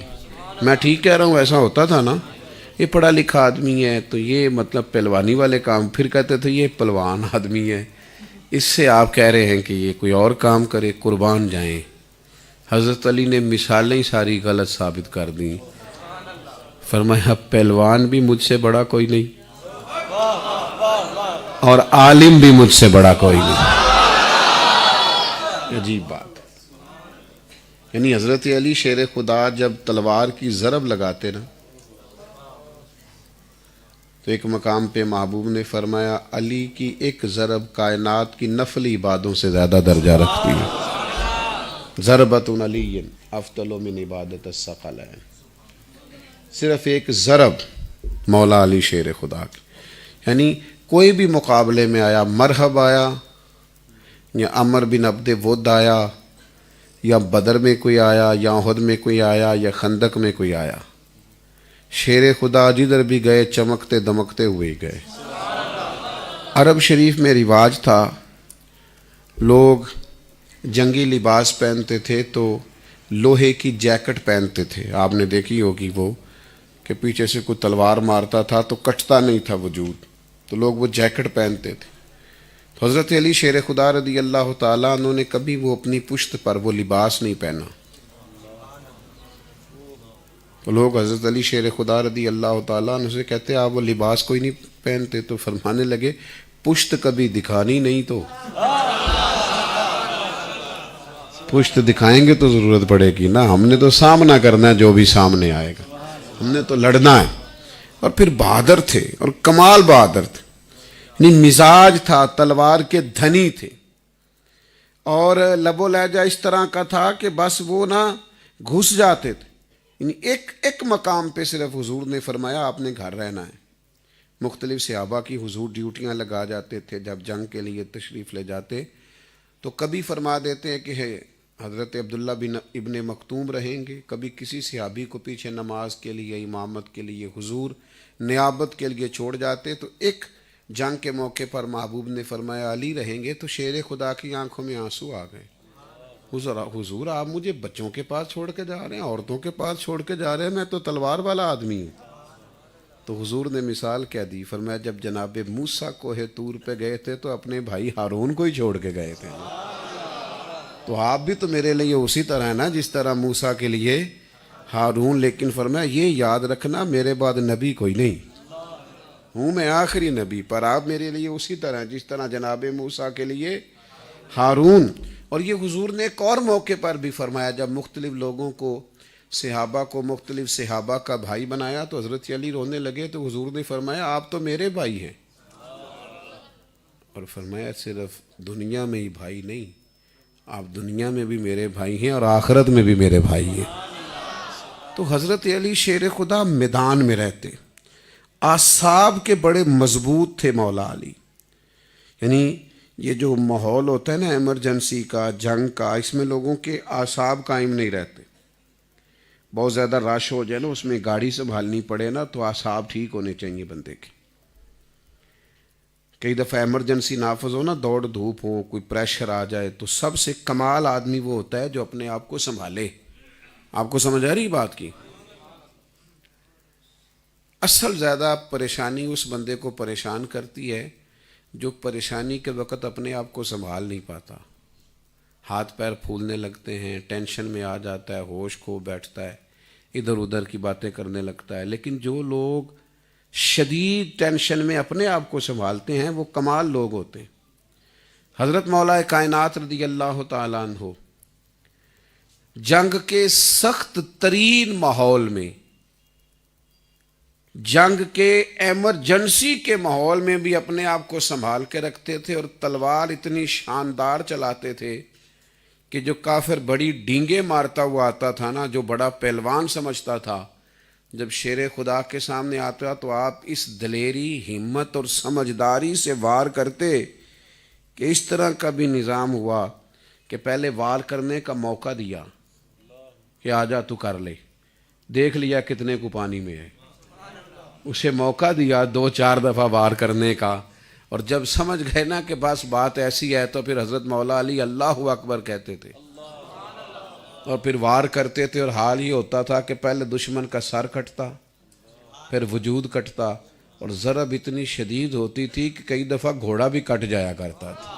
میں ٹھیک کہہ رہا ہوں؟ ایسا ہوتا تھا نا، یہ پڑھا لکھا آدمی ہے تو یہ مطلب پہلوانی والے کام، پھر کہتے تھے یہ پہلوان آدمی ہے، اس سے آپ کہہ رہے ہیں کہ یہ کوئی اور کام کرے، قربان جائیں۔ حضرت علی نے مثالیں ساری غلط ثابت کر دیں، فرمایا پہلوان بھی مجھ سے بڑا کوئی نہیں اور عالم بھی مجھ سے بڑا کوئی نہیں۔ عجیب بات ہے، یعنی حضرت علی شیر خدا جب تلوار کی ضرب لگاتے نا تو ایک مقام پہ محبوب نے فرمایا علی کی ایک ضرب کائنات کی نفلی عبادوں سے زیادہ درجہ رکھتی ہے۔ ضربۃ علی افضل من عبادت الثقلین، صرف ایک ضرب مولا علی شیر خدا کی، یعنی کوئی بھی مقابلے میں آیا، مرحب آیا یا عمر بن عبد ود آیا یا بدر میں کوئی آیا یا احد میں کوئی آیا یا خندق میں کوئی آیا، شیر خدا جدھر بھی گئے چمکتے دمکتے ہوئے گئے۔ عرب شریف میں رواج تھا، لوگ جنگی لباس پہنتے تھے تو لوہے کی جیکٹ پہنتے تھے، آپ نے دیکھی ہوگی وہ کہ پیچھے سے کوئی تلوار مارتا تھا تو کٹتا نہیں تھا وجود، تو لوگ وہ جیکٹ پہنتے تھے۔ تو حضرت علی شیر خدا رضی اللہ تعالیٰ انہوں نے کبھی وہ اپنی پشت پر وہ لباس نہیں پہنا، تو لوگ حضرت علی شیر خدا رضی اللہ تعالیٰ عنہ سے کہتے آپ وہ لباس کوئی نہیں پہنتے، تو فرمانے لگے پشت کبھی دکھانی نہیں تو پشت دکھائیں گے تو ضرورت پڑے گی نا، ہم نے تو سامنا کرنا ہے جو بھی سامنے آئے گا، ہم نے تو لڑنا ہے۔ اور پھر بہادر تھے اور کمال بہادر تھے، یعنی مزاج تھا تلوار کے دھنی تھے، اور لب و لہجہ اس طرح کا تھا کہ بس وہ نہ گھس جاتے تھے، یعنی ایک مقام پہ صرف حضور نے فرمایا آپ نے گھر رہنا ہے۔ مختلف صحابہ کی حضور ڈیوٹیاں لگا جاتے تھے، جب جنگ کے لیے تشریف لے جاتے تو کبھی فرما دیتے ہیں کہ حضرت عبداللہ بن ابن مکتوم رہیں گے، کبھی کسی صحابی کو پیچھے نماز کے لیے امامت کے لیے حضور نیابت کے لیے چھوڑ جاتے، تو ایک جنگ کے موقع پر محبوب نے فرمایا علی رہیں گے، تو شیر خدا کی آنکھوں میں آنسو آ گئے، حضور آپ مجھے بچوں کے پاس چھوڑ کے جا رہے ہیں، عورتوں کے پاس چھوڑ کے جا رہے ہیں، میں تو تلوار والا آدمی ہوں۔ تو حضور نے مثال کہہ دی، فرمایا جب جناب موسیٰ کوہ طور پہ گئے تھے تو اپنے بھائی ہارون کو ہی چھوڑ کے گئے تھے، تو آپ بھی تو میرے لیے اسی طرح ہے نا جس طرح موسیٰ کے لیے ہارون، لیکن فرمایا یہ یاد رکھنا میرے بعد نبی کوئی نہیں، ہوں میں آخری نبی، پر آپ میرے لیے اسی طرح جس طرح جناب موسیٰ کے لیے ہارون۔ اور یہ حضور نے ایک اور موقع پر بھی فرمایا، جب مختلف لوگوں کو صحابہ کو مختلف صحابہ کا بھائی بنایا تو حضرت علی رونے لگے، تو حضور نے فرمایا آپ تو میرے بھائی ہیں، اور فرمایا صرف دنیا میں ہی بھائی نہیں، آپ دنیا میں بھی میرے بھائی ہیں اور آخرت میں بھی میرے بھائی ہیں۔ تو حضرت علی شیر خدا میدان میں رہتے، اعصاب کے بڑے مضبوط تھے مولا علی، یعنی یہ جو ماحول ہوتا ہے نا ایمرجنسی کا، جنگ کا، اس میں لوگوں کے اعصاب قائم نہیں رہتے، بہت زیادہ رش ہو جائے نا، اس میں گاڑی سنبھالنی پڑے نا، تو اعصاب ٹھیک ہونے چاہیے بندے کے۔ کئی دفعہ ایمرجنسی نافذ ہو نا، دوڑ دھوپ ہو، کوئی پریشر آ جائے، تو سب سے کمال آدمی وہ ہوتا ہے جو اپنے آپ کو سنبھالے۔ آپ کو سمجھ آ رہی بات کی؟ اصل زیادہ پریشانی اس بندے کو پریشان کرتی ہے جو پریشانی کے وقت اپنے آپ کو سنبھال نہیں پاتا، ہاتھ پیر پھولنے لگتے ہیں، ٹینشن میں آ جاتا ہے، ہوش کھو بیٹھتا ہے، ادھر ادھر کی باتیں کرنے لگتا ہے۔ لیکن جو لوگ شدید ٹینشن میں اپنے آپ کو سنبھالتے ہیں وہ کمال لوگ ہوتے ہیں۔ حضرت مولا کائنات رضی اللہ تعالیٰ عنہ جنگ کے سخت ترین ماحول میں، جنگ کے ایمرجنسی کے ماحول میں بھی اپنے آپ کو سنبھال کے رکھتے تھے، اور تلوار اتنی شاندار چلاتے تھے کہ جو کافر بڑی ڈینگیں مارتا ہوا آتا تھا نا، جو بڑا پہلوان سمجھتا تھا، جب شیر خدا کے سامنے آتا تو آپ اس دلیری، ہمت اور سمجھداری سے وار کرتے کہ اس طرح کا بھی نظام ہوا کہ پہلے وار کرنے کا موقع دیا کہ آجا تو کر لے، دیکھ لیا کتنے کو پانی میں ہے، اسے موقع دیا 2-4 دفعہ وار کرنے کا، اور جب سمجھ گئے نا کہ بس بات ایسی ہے تو پھر حضرت مولا علی اللہ اکبر کہتے تھے، اور پھر وار کرتے تھے، اور حال یہ ہوتا تھا کہ پہلے دشمن کا سر کٹتا، پھر وجود کٹتا، اور ضرب اتنی شدید ہوتی تھی کہ کئی دفعہ گھوڑا بھی کٹ جایا کرتا تھا۔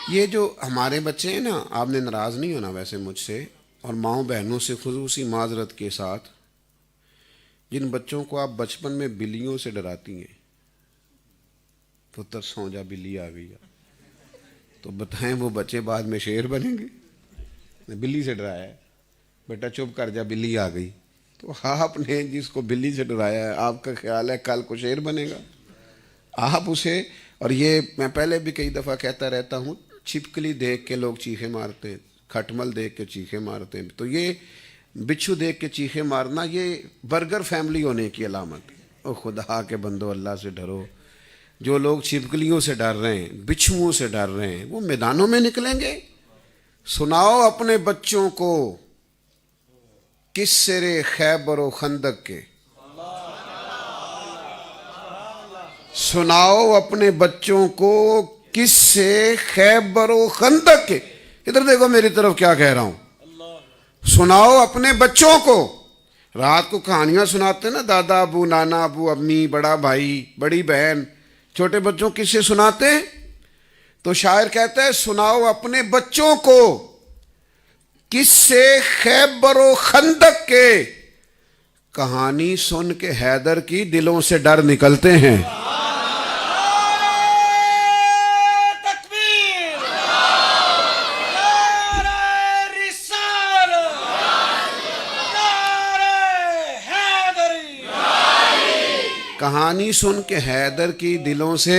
یہ جو ہمارے بچے ہیں نا، آپ نے ناراض نہیں ہونا ویسے مجھ سے اور ماؤں بہنوں سے خصوصی معذرت کے ساتھ، جن بچوں کو آپ بچپن میں بلیوں سے ڈراتی ہیں، پتر سو جا بلی آ گئی، تو بتائیں وہ بچے بعد میں شیر بنیں گے؟ بلی سے ڈرایا ہے، بیٹا چپ کر جا بلی آ گئی، تو آپ نے جس کو بلی سے ڈرایا ہے، آپ کا خیال ہے کل کو شیر بنے گا؟ آپ اسے، اور یہ میں پہلے بھی کئی دفعہ کہتا رہتا ہوں، چھپکلی دیکھ کے لوگ چیخے مارتے ہیں، کھٹمل دیکھ کے چیخے مارتے ہیں، تو یہ بچھو دیکھ کے چیخے مارنا یہ برگر فیملی ہونے کی علامت ہے۔ او خدا کے بندو، اللہ سے ڈرو۔ جو لوگ چھپکلیوں سے ڈر رہے ہیں، بچھوؤں سے ڈر رہے ہیں، وہ میدانوں میں نکلیں گے؟ سناؤ اپنے بچوں کو قصے خیبر و خندق کے، سناؤ اپنے بچوں کو قصے خیبر و خندق کے۔ ادھر دیکھو میری طرف کیا کہہ رہا ہوں، سناؤ اپنے بچوں کو۔ رات کو کہانیاں سناتے ہیں نا، دادا ابو، نانا ابو، امی، بڑا بھائی، بڑی بہن، چھوٹے بچوں کسے سناتے ہیں؟ تو شاعر کہتا ہے سناؤ اپنے بچوں کو قصے خیبر و خندق کے، کہانی سن کے حیدر کی دلوں سے ڈر نکلتے ہیں۔ کہانی سن کے حیدر کی دلوں سے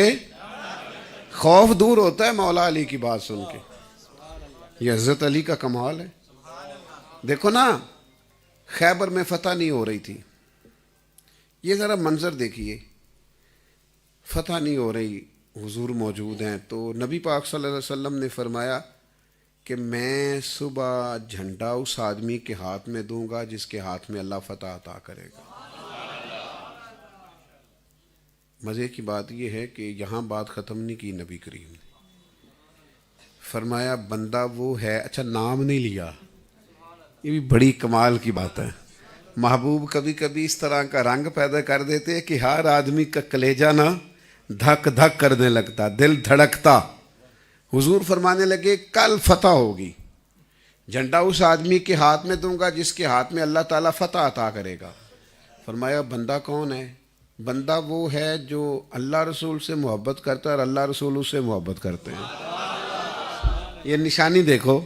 خوف دور ہوتا ہے مولا علی کی بات سن کے۔ یہ حضرت علی کا کمال ہے۔ دیکھو نا، خیبر میں فتح نہیں ہو رہی تھی، یہ ذرا منظر دیکھیے، فتح نہیں ہو رہی، حضور موجود ہیں، تو نبی پاک صلی اللہ علیہ وسلم نے فرمایا کہ میں صبح جھنڈا اس آدمی کے ہاتھ میں دوں گا جس کے ہاتھ میں اللہ فتح عطا کرے گا۔ مزے کی بات یہ ہے کہ یہاں بات ختم نہیں کی نبی کریم نے، فرمایا بندہ وہ ہے، اچھا نام نہیں لیا، یہ بھی بڑی کمال کی بات ہے۔ محبوب کبھی کبھی اس طرح کا رنگ پیدا کر دیتے کہ ہر آدمی کا کلیجہ نا دھک دھک کرنے لگتا، دل دھڑکتا۔ حضور فرمانے لگے کل فتح ہوگی، جھنڈا اس آدمی کے ہاتھ میں دوں گا جس کے ہاتھ میں اللہ تعالیٰ فتح عطا کرے گا۔ فرمایا بندہ کون ہے؟ بندہ وہ ہے جو اللہ رسول سے محبت کرتا ہے اور اللہ رسول اس سے محبت کرتے ہیں۔ یہ نشانی دیکھو،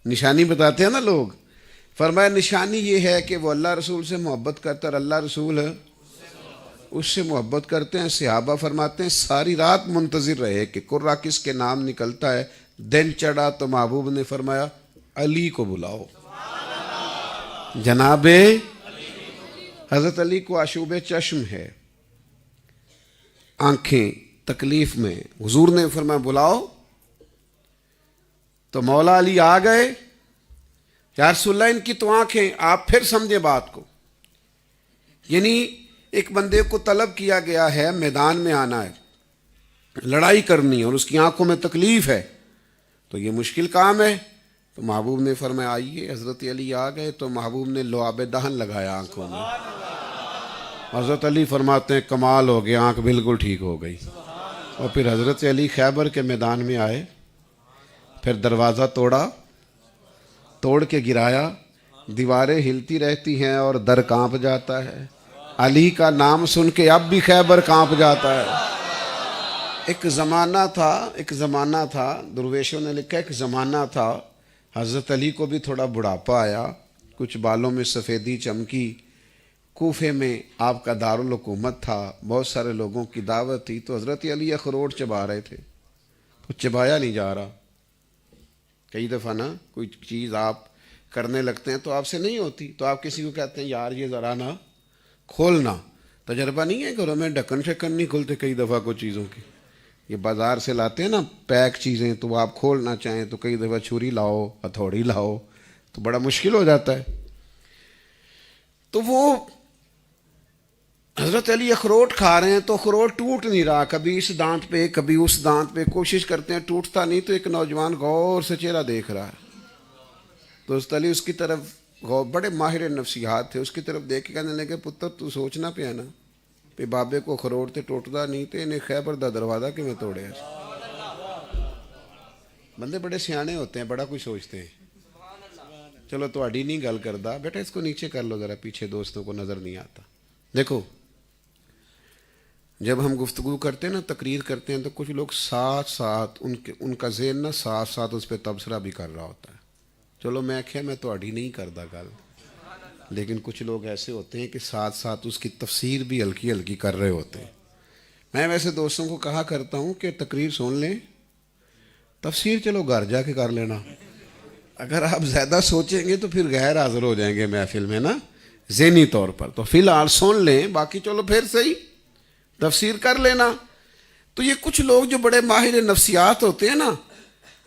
نشانی بتاتے ہیں نا لوگ، فرمایا نشانی یہ ہے کہ وہ اللہ رسول سے محبت کرتا ہے اور اللہ رسول اس سے محبت کرتے ہیں۔ صحابہ فرماتے ہیں ساری رات منتظر رہے کہ قرہ کس کے نام نکلتا ہے، دن چڑھا تو محبوب نے فرمایا علی کو بلاؤ، جناب حضرت علی کو آشوب چشم ہے، آنکھیں تکلیف میں، حضور نے فرمایا بلاؤ، تو مولا علی آ گئے۔ یا رسول اللہ ان کی تو آنکھیں، آپ پھر سمجھے بات کو، یعنی ایک بندے کو طلب کیا گیا ہے میدان میں آنا ہے، لڑائی کرنی ہے، اور اس کی آنکھوں میں تکلیف ہے، تو یہ مشکل کام ہے۔ تو محبوب نے فرمایا آئیے، حضرت علی آ گئے تو محبوب نے لعاب دہن لگایا آنکھوں میں۔ حضرت علی فرماتے ہیں کمال ہو گیا، آنکھ بالکل ٹھیک ہو گئی۔ اور پھر حضرت علی خیبر کے میدان میں آئے، پھر دروازہ توڑ کے گرایا، دیواریں ہلتی رہتی ہیں اور در کانپ جاتا ہے۔ علی کا نام سن کے اب بھی خیبر کانپ جاتا ہے۔ ایک زمانہ تھا، درویشوں نے لکھا ایک زمانہ تھا، حضرت علی کو بھی تھوڑا بڑھاپا آیا، کچھ بالوں میں سفیدی چمکی، کوفے میں آپ کا دارالحکومت تھا، بہت سارے لوگوں کی دعوت تھی، تو حضرت علی اخروٹ چبا رہے تھے، تو چبایا نہیں جا رہا۔ کئی دفعہ نا کوئی چیز آپ کرنے لگتے ہیں تو آپ سے نہیں ہوتی، تو آپ کسی کو کہتے ہیں یار یہ ذرا نا کھولنا، تجربہ نہیں ہے گھروں میں ڈھکن شکن نہیں کھولتے کئی دفعہ کچھ چیزوں کی، یہ بازار سے لاتے ہیں نا پیک چیزیں، تو آپ کھولنا چاہیں تو کئی دفعہ چھری لاؤ، ہتھوڑی لاؤ، تو بڑا مشکل ہو جاتا ہے۔ تو وہ حضرت علی اخروٹ کھا رہے ہیں تو اخروٹ ٹوٹ نہیں رہا، کبھی اس دانت پہ کبھی اس دانت پہ، کوشش کرتے ہیں ٹوٹتا نہیں، تو ایک نوجوان غور سے چہرہ دیکھ رہا ہے، تو حضرت علی اس کی طرف بڑے ماہر نفسیات تھے، اس کی طرف دیکھ کے کہنے لگے پتر تو سوچنا پیا نا کہ بابے کو اخروٹ تے ٹوٹتا نہیں تے انہیں خیبر دا دروازہ کہ میں توڑے۔ بندے بڑے سیانے ہوتے ہیں، بڑا کچھ سوچتے ہیں۔ چلو تہاڈی نہیں گل کردا، بیٹا اس کو نیچے کر لو ذرا، پیچھے دوستوں کو نظر نہیں آتا۔ دیکھو جب ہم گفتگو کرتے ہیں نا، تقریر کرتے ہیں، تو کچھ لوگ ساتھ ساتھ ان کا ذہن نا ساتھ ساتھ اس پہ تبصرہ بھی کر رہا ہوتا ہے۔ چلو میں کہیا میں تہاڈی نہیں کردا گل، لیکن کچھ لوگ ایسے ہوتے ہیں کہ ساتھ ساتھ اس کی تفسیر بھی ہلکی ہلکی کر رہے ہوتے ہیں۔ میں ویسے دوستوں کو کہا کرتا ہوں کہ تقریر سن لیں، تفسیر چلو گھر جا کے کر لینا، اگر آپ زیادہ سوچیں گے تو پھر غیر حاضر ہو جائیں گے محفل میں نا ذہنی طور پر، تو فی الحال سن لیں، باقی چلو پھر صحیح تفسیر کر لینا۔ تو یہ کچھ لوگ جو بڑے ماہر نفسیات ہوتے ہیں نا،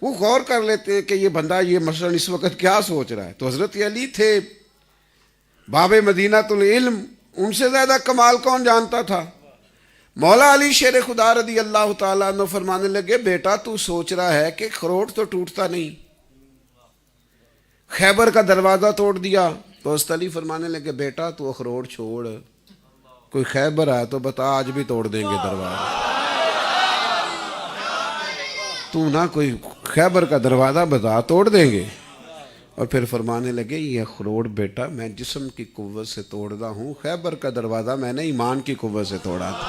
وہ غور کر لیتے ہیں کہ یہ بندہ یہ مثلا اس وقت کیا سوچ رہا ہے۔ تو حضرت علی تھے باب مدینہ العلم، ان سے زیادہ کمال کون جانتا تھا؟ مولا علی شیر خدا رضی اللہ تعالیٰ عنہ فرمانے لگے بیٹا تو سوچ رہا ہے کہ اخروٹ تو ٹوٹتا نہیں، خیبر کا دروازہ توڑ دیا۔ تو حضرت علی فرمانے لگے بیٹا تو اخروٹ چھوڑ، کوئی خیبر ہے تو بتا آج بھی توڑ دیں گے دروازہ، تو نہ کوئی خیبر کا دروازہ بتا توڑ دیں گے۔ اور پھر فرمانے لگے یہ اخروٹ بیٹا میں جسم کی قوت سے توڑتا ہوں، خیبر کا دروازہ میں نے ایمان کی قوت سے توڑا تھا،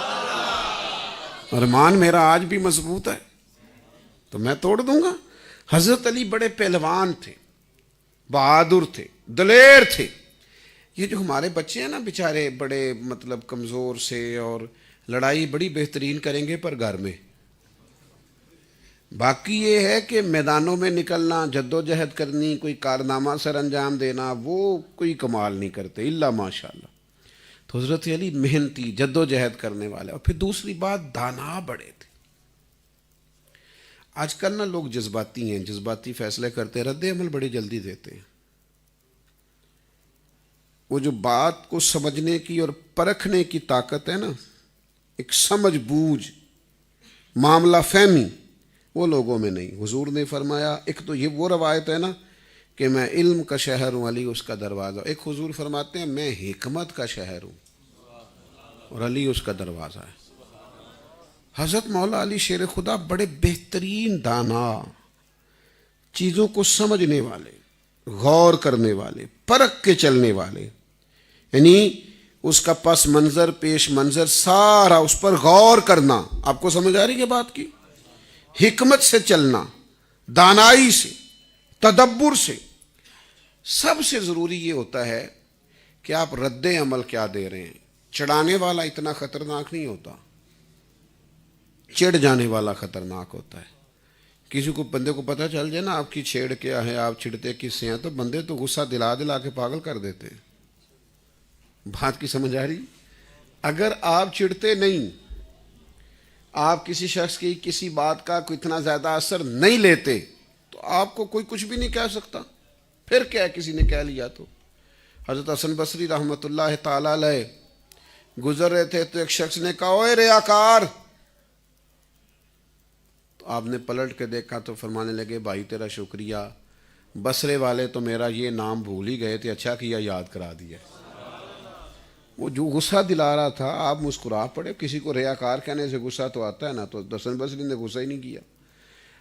اور ایمان میرا آج بھی مضبوط ہے تو میں توڑ دوں گا۔ حضرت علی بڑے پہلوان تھے، بہادر تھے، دلیر تھے۔ یہ جو ہمارے بچے ہیں نا بیچارے بڑے مطلب کمزور سے، اور لڑائی بڑی بہترین کریں گے پر گھر میں، باقی یہ ہے کہ میدانوں میں نکلنا، جد و جہد کرنی، کوئی کارنامہ سر انجام دینا، وہ کوئی کمال نہیں کرتے الا ماشاءاللہ۔ تو حضرت علی محنتی، جد و جہد کرنے والے، اور پھر دوسری بات دانا بڑے تھے۔ آج کل نا لوگ جذباتی ہیں، جذباتی فیصلے کرتے ہیں، رد عمل بڑی جلدی دیتے ہیں۔ وہ جو بات کو سمجھنے کی اور پرکھنے کی طاقت ہے نا، ایک سمجھ بوجھ، معاملہ فہمی، وہ لوگوں میں نہیں۔ حضور نے فرمایا، ایک تو یہ وہ روایت ہے نا کہ میں علم کا شہر ہوں، علی اس کا دروازہ، ایک حضور فرماتے ہیں میں حکمت کا شہر ہوں اور علی اس کا دروازہ ہے۔ حضرت مولا علی شیر خدا بڑے بہترین دانا، چیزوں کو سمجھنے والے، غور کرنے والے، پرکھ کے چلنے والے، یعنی اس کا پس منظر، پیش منظر، سارا اس پر غور کرنا۔ آپ کو سمجھ آ رہی ہے بات کی؟ حکمت سے چلنا، دانائی سے، تدبر سے۔ سب سے ضروری یہ ہوتا ہے کہ آپ رد عمل کیا دے رہے ہیں۔ چڑھانے والا اتنا خطرناک نہیں ہوتا، چڑھ جانے والا خطرناک ہوتا ہے۔ کسی کو بندے کو پتہ چل جائے نا آپ کی چھیڑ کیا ہے، آپ چھڑتے کس سے ہیں، تو بندے تو غصہ دلا دلا کے پاگل کر دیتے ہیں۔ بات کی سمجھ آ رہی؟ اگر آپ چڑھتے نہیں، آپ کسی شخص کی کسی بات کا کوئی اتنا زیادہ اثر نہیں لیتے، تو آپ کو کوئی کچھ بھی نہیں کہہ سکتا۔ پھر کیا کسی نے کہہ لیا تو؟ حضرت حسن بصری رحمۃ اللہ تعالی علیہ گزر رہے تھے تو ایک شخص نے کہا اوے ریاکار، تو آپ نے پلٹ کے دیکھا تو فرمانے لگے بھائی تیرا شکریہ، بصرے والے تو میرا یہ نام بھول ہی گئے تھے، اچھا کیا یاد کرا دیا۔ وہ جو غصہ دلا رہا تھا آپ مسکرا پڑے۔ کسی کو ریاکار کہنے سے غصہ تو آتا ہے نا، تو حسن بصری نے غصہ ہی نہیں کیا۔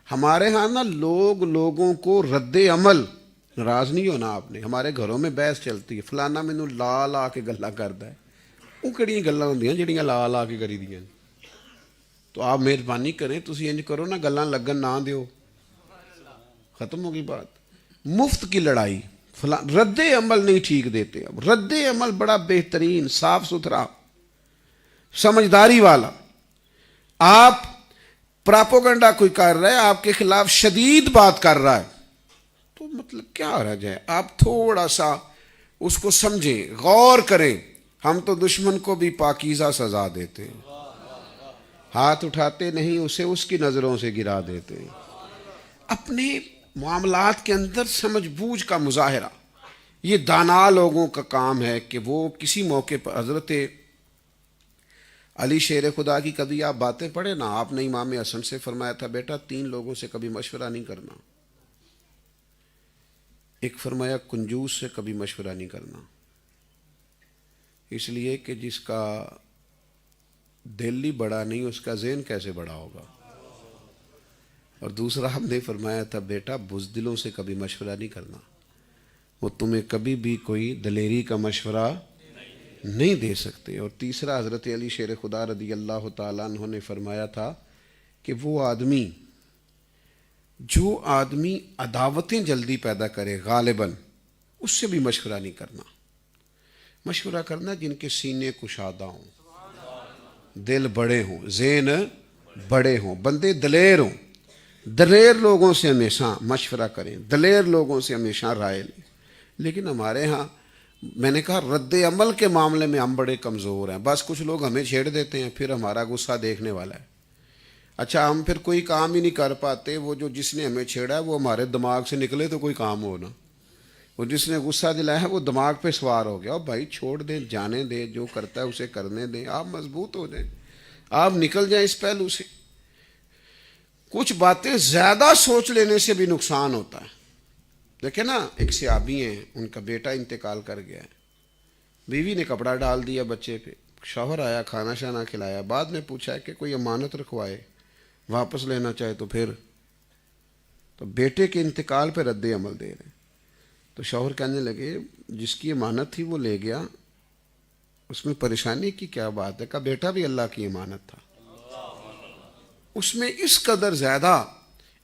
ہمارے ہاں نا لوگوں کو رد عمل، ناراض نہیں ہونا آپ نے۔ ہمارے گھروں میں بحث چلتی ہے، فلانا مینوں لا لا کے گلا کردا ہے۔ وہ کہڑی گلاں ہوندیاں جہڑیاں لا لا کے کری دیاں؟ تو آپ مہربانی کریں، تسی انج کرو نا، گلاں لگن نہ دیو، ختم ہوگی بات۔ مفت کی لڑائی، رد عمل نہیں ٹھیک دیتے۔ اب رد عمل بڑا بہترین، صاف ستھرا، سمجھداری والا۔ آپ پراپوگنڈا کوئی کر رہا ہے، آپ کے خلاف شدید بات کر رہا ہے، تو مطلب کیا رہ جائے، آپ تھوڑا سا اس کو سمجھیں، غور کریں۔ ہم تو دشمن کو بھی پاکیزہ سزا دیتے ہیں، ہاتھ اٹھاتے نہیں، اسے اس کی نظروں سے گرا دیتے ہیں۔ اپنے معاملات کے اندر سمجھ بوجھ کا مظاہرہ، یہ دانا لوگوں کا کام ہے کہ وہ کسی موقع پر، حضرت علی شیر خدا کی کبھی آپ باتیں پڑھیں نا، آپ نے امام حسن سے فرمایا تھا بیٹا 3 لوگوں سے کبھی مشورہ نہیں کرنا. ایک فرمایا کنجوس سے کبھی مشورہ نہیں کرنا، اس لیے کہ جس کا دل ہی بڑا نہیں اس کا ذہن کیسے بڑا ہوگا. اور دوسرا ہم نے فرمایا تھا بیٹا بزدلوں سے کبھی مشورہ نہیں کرنا، وہ تمہیں کبھی بھی کوئی دلیری کا مشورہ نہیں دے سکتے. اور تیسرا حضرت علی شیر خدا رضی اللہ تعالیٰ عنہ نے فرمایا تھا کہ وہ آدمی جو آدمی عداوتیں جلدی پیدا کرے غالباً اس سے بھی مشورہ نہیں کرنا. مشورہ کرنا جن کے سینے کشادہ ہوں، دل بڑے ہوں، ذہن بڑے ہوں، بندے دلیر ہوں. دلیر لوگوں سے ہمیشہ مشورہ کریں، دلیر لوگوں سے ہمیشہ رائے لیں. لیکن ہمارے ہاں میں نے کہا رد عمل کے معاملے میں ہم بڑے کمزور ہیں. بس کچھ لوگ ہمیں چھیڑ دیتے ہیں، پھر ہمارا غصہ دیکھنے والا ہے. اچھا ہم پھر کوئی کام ہی نہیں کر پاتے. وہ جو جس نے ہمیں چھیڑا ہے وہ ہمارے دماغ سے نکلے تو کوئی کام ہو نا. وہ جس نے غصہ دلایا ہے وہ دماغ پہ سوار ہو گیا. اور بھائی چھوڑ دیں، جانے دیں، جو کرتا ہے اسے کرنے دیں. آپ مضبوط ہو جائیں، آپ نکل جائیں اس پہلو سے. کچھ باتیں زیادہ سوچ لینے سے بھی نقصان ہوتا ہے. دیکھیں نا ایک صحابی ہیں، ان کا بیٹا انتقال کر گیا ہے. بیوی نے کپڑا ڈال دیا بچے پہ، شوہر آیا کھانا شانا کھلایا، بعد میں پوچھا کہ کوئی امانت رکھوائے، واپس لینا چاہے تو پھر. تو بیٹے کے انتقال پہ رد عمل دے رہے. تو شوہر کہنے لگے جس کی امانت تھی وہ لے گیا، اس میں پریشانی کی کیا بات ہے؟ کہا بیٹا بھی اللہ کی امانت تھا. اس میں اس قدر زیادہ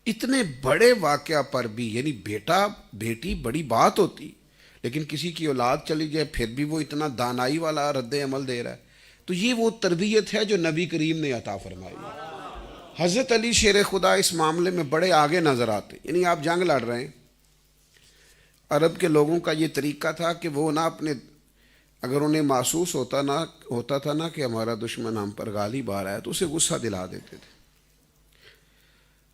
اتنے بڑے واقعہ پر بھی، یعنی بیٹا بیٹی بڑی بات ہوتی، لیکن کسی کی اولاد چلی جائے پھر بھی وہ اتنا دانائی والا رد عمل دے رہا ہے. تو یہ وہ تربیت ہے جو نبی کریم نے عطا فرمائی ہے. حضرت علی شیر خدا اس معاملے میں بڑے آگے نظر آتے. یعنی آپ جنگ لڑ رہے ہیں، عرب کے لوگوں کا یہ طریقہ تھا کہ وہ نہ اپنے، اگر انہیں محسوس ہوتا تھا نا کہ ہمارا دشمن ہم پر غالب آ رہا ہے تو اسے غصہ دلا دیتے تھے.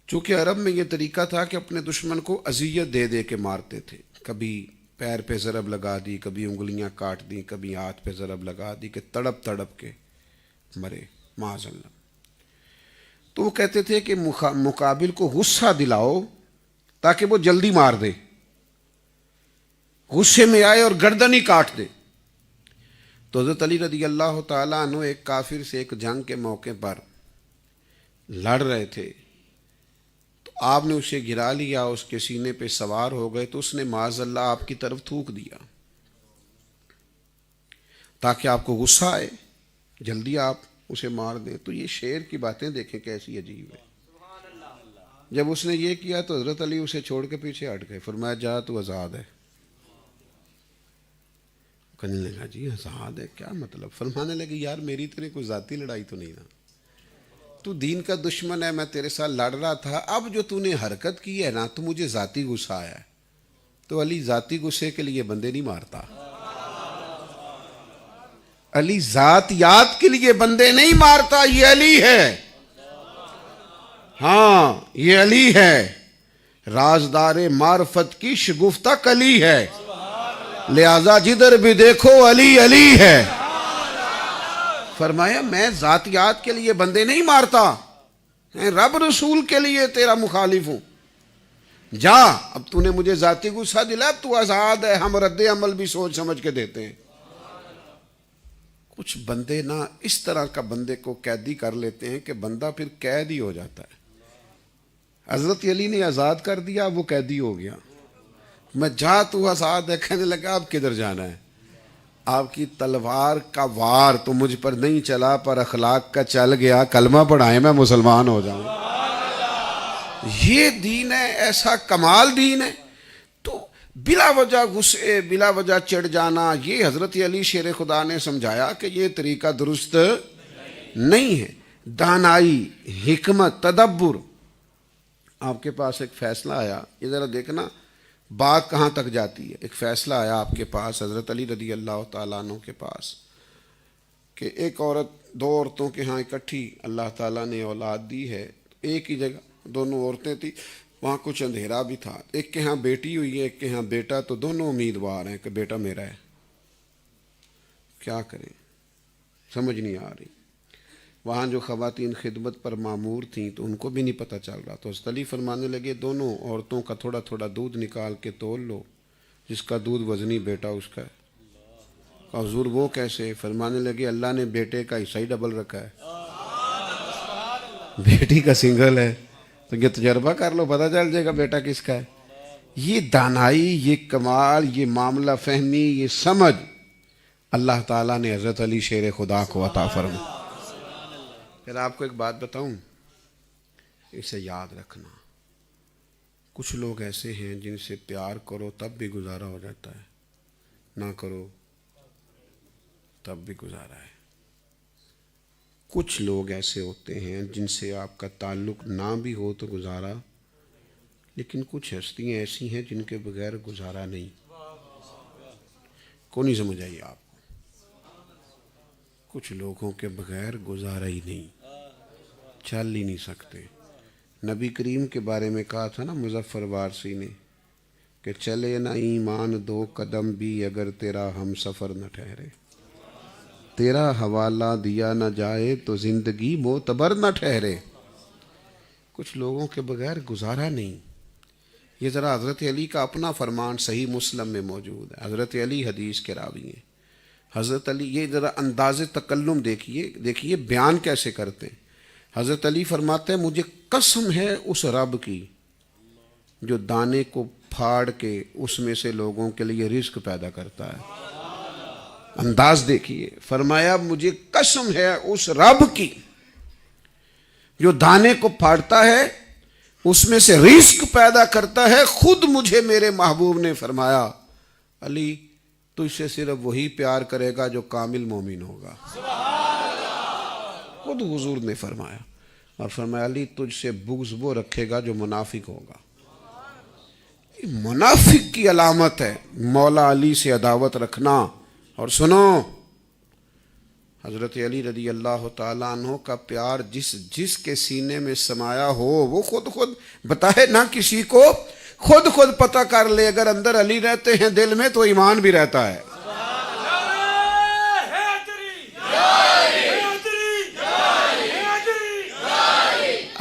چونکہ عرب میں یہ طریقہ تھا کہ اپنے دشمن کو اذیت دے دے کے مارتے تھے. کبھی پیر پہ ضرب لگا دی، کبھی انگلیاں کاٹ دیں، کبھی ہاتھ پہ ضرب لگا دی کہ تڑپ تڑپ کے مرے معاذ اللہ. تو وہ کہتے تھے کہ مقابل کو غصہ دلاؤ تاکہ وہ جلدی مار دے، غصے میں آئے اور گردن ہی کاٹ دے. تو حضرت علی رضی اللہ تعالیٰ عنہ ایک کافر سے ایک جنگ کے موقع پر لڑ رہے تھے. تو آپ نے اسے گرا لیا، اس کے سینے پہ سوار ہو گئے. تو اس نے معاذ اللہ آپ کی طرف تھوک دیا تاکہ آپ کو غصہ آئے، جلدی آپ اسے مار دیں. تو یہ شعر کی باتیں دیکھیں کیسی عجیب ہے. جب اس نے یہ کیا تو حضرت علی اسے چھوڑ کے پیچھے ہٹ گئے. فرمایا جا تو آزاد ہے. کہنے لگا جی آزاد ہے کیا مطلب؟ فرمانے لگے یار میری تیرے کوئی ذاتی لڑائی تو نہیں نا، تو دین کا دشمن ہے، میں تیرے ساتھ لڑ رہا تھا، اب جو تو نے حرکت کی ہے نا تو مجھے ذاتی غصہ آیا ہے. تو علی ذاتی غصے کے لیے بندے نہیں مارتا. علی ذاتیات کے لیے بندے نہیں مارتا. یہ علی ہے، ہاں یہ علی ہے، رازدار معرفت کی شگفتہ کلی ہے. لہذا جدھر بھی دیکھو علی علی ہے. فرمایا میں ذاتیات کے لیے بندے نہیں مارتا، میں رب رسول کے لیے تیرا مخالف ہوں. جا اب تو نے مجھے ذاتی غصہ دلا، اب تو آزاد ہے. ہم رد عمل بھی سوچ سمجھ کے دیتے ہیں. کچھ بندے نا اس طرح کا بندے کو قیدی کر لیتے ہیں کہ بندہ پھر قید ہی ہو جاتا ہے. حضرت علی نے آزاد کر دیا، وہ قیدی ہو گیا. میں جا تو آزاد ہے، کہنے لگا اب کدھر جانا ہے؟ آپ کی تلوار کا وار تو مجھ پر نہیں چلا، پر اخلاق کا چل گیا. کلمہ پڑھائیں میں مسلمان ہو جاؤں. یہ دین ہے، ایسا کمال دین ہے. تو بلا وجہ غصے، بلا وجہ چڑھ جانا، یہ حضرت علی شیر خدا نے سمجھایا کہ یہ طریقہ درست نہیں ہے. دانائی، حکمت، تدبر. آپ کے پاس ایک فیصلہ آیا، یہ ذرا دیکھنا بات کہاں تک جاتی ہے. ایک فیصلہ آیا آپ کے پاس، حضرت علی رضی اللہ تعالیٰ عنہ کے پاس، کہ ایک عورت، 2 عورتوں کے ہاں اکٹھی اللہ تعالیٰ نے اولاد دی ہے. ایک ہی جگہ دونوں عورتیں تھیں، وہاں کچھ اندھیرا بھی تھا. ایک کے ہاں بیٹی ہوئی ہے، ایک کے ہاں بیٹا. تو دونوں امیدوار ہیں کہ بیٹا میرا ہے. کیا کریں، سمجھ نہیں آ رہی. وہاں جو خواتین خدمت پر معمور تھیں تو ان کو بھی نہیں پتہ چل رہا، تو حضرت علی فرمانے لگے دونوں عورتوں کا تھوڑا تھوڑا دودھ نکال کے تول لو، جس کا دودھ وزنی بیٹا اس کا ہے۔ کہا حضور وہ کیسے؟ فرمانے لگے اللہ نے بیٹے کا حصہ ہی ڈبل رکھا ہے، بیٹی کا سنگل ہے، تو یہ تجربہ کر لو، پتہ چل جائے گا بیٹا کس کا ہے۔ یہ دانائی، یہ کمال، یہ معاملہ فہمی، یہ سمجھ اللہ تعالیٰ نے حضرت علی شیر خدا کو عطا فرمایا۔ پھر آپ کو ایک بات بتاؤں، اسے یاد رکھنا، کچھ لوگ ایسے ہیں جن سے پیار کرو تب بھی گزارا ہو جاتا ہے، نہ کرو تب بھی گزارا ہے۔ کچھ لوگ ایسے ہوتے ہیں جن سے آپ کا تعلق نہ بھی ہو تو گزارا، لیکن کچھ ہستیاں ایسی ہیں جن کے بغیر گزارا نہیں۔ کو نہیں سمجھ آئی آپ کو؟ کچھ لوگوں کے بغیر گزارا ہی نہیں، چل ہی نہیں سکتے۔ نبی کریم کے بارے میں کہا تھا نا مظفر وارسی نے کہ چلے نہ ایمان دو قدم بھی اگر تیرا ہم سفر نہ ٹھہرے، تیرا حوالہ دیا نہ جائے تو زندگی معتبر نہ ٹھہرے۔ کچھ لوگوں کے بغیر گزارا نہیں۔ یہ ذرا حضرت علی کا اپنا فرمان صحیح مسلم میں موجود ہے، حضرت علی حدیث کے راوی ہیں۔ حضرت علی، یہ ذرا انداز تکلم دیکھیے بیان کیسے کرتے ہیں۔ حضرت علی فرماتے ہیں مجھے قسم ہے اس رب کی جو دانے کو پھاڑ کے اس میں سے لوگوں کے لیے رزق پیدا کرتا ہے۔ انداز دیکھیے، فرمایا مجھے قسم ہے اس رب کی جو دانے کو پھاڑتا ہے اس میں سے رزق پیدا کرتا ہے۔ خود مجھے میرے محبوب نے فرمایا علی تجھ سے صرف وہی پیار کرے گا جو کامل مومن ہوگا۔ خود حضور نے فرمایا، اور فرمایا علی تجھ سے بغض وہ رکھے گا جو منافق ہوگا۔ یہ منافق کی علامت ہے مولا علی سے عداوت رکھنا۔ اور سنو، حضرت علی رضی اللہ تعالیٰ عنہ کا پیار جس کے سینے میں سمایا ہو وہ خود بتائے نہ کسی کو، خود پتہ کر لے، اگر اندر علی رہتے ہیں دل میں تو ایمان بھی رہتا ہے۔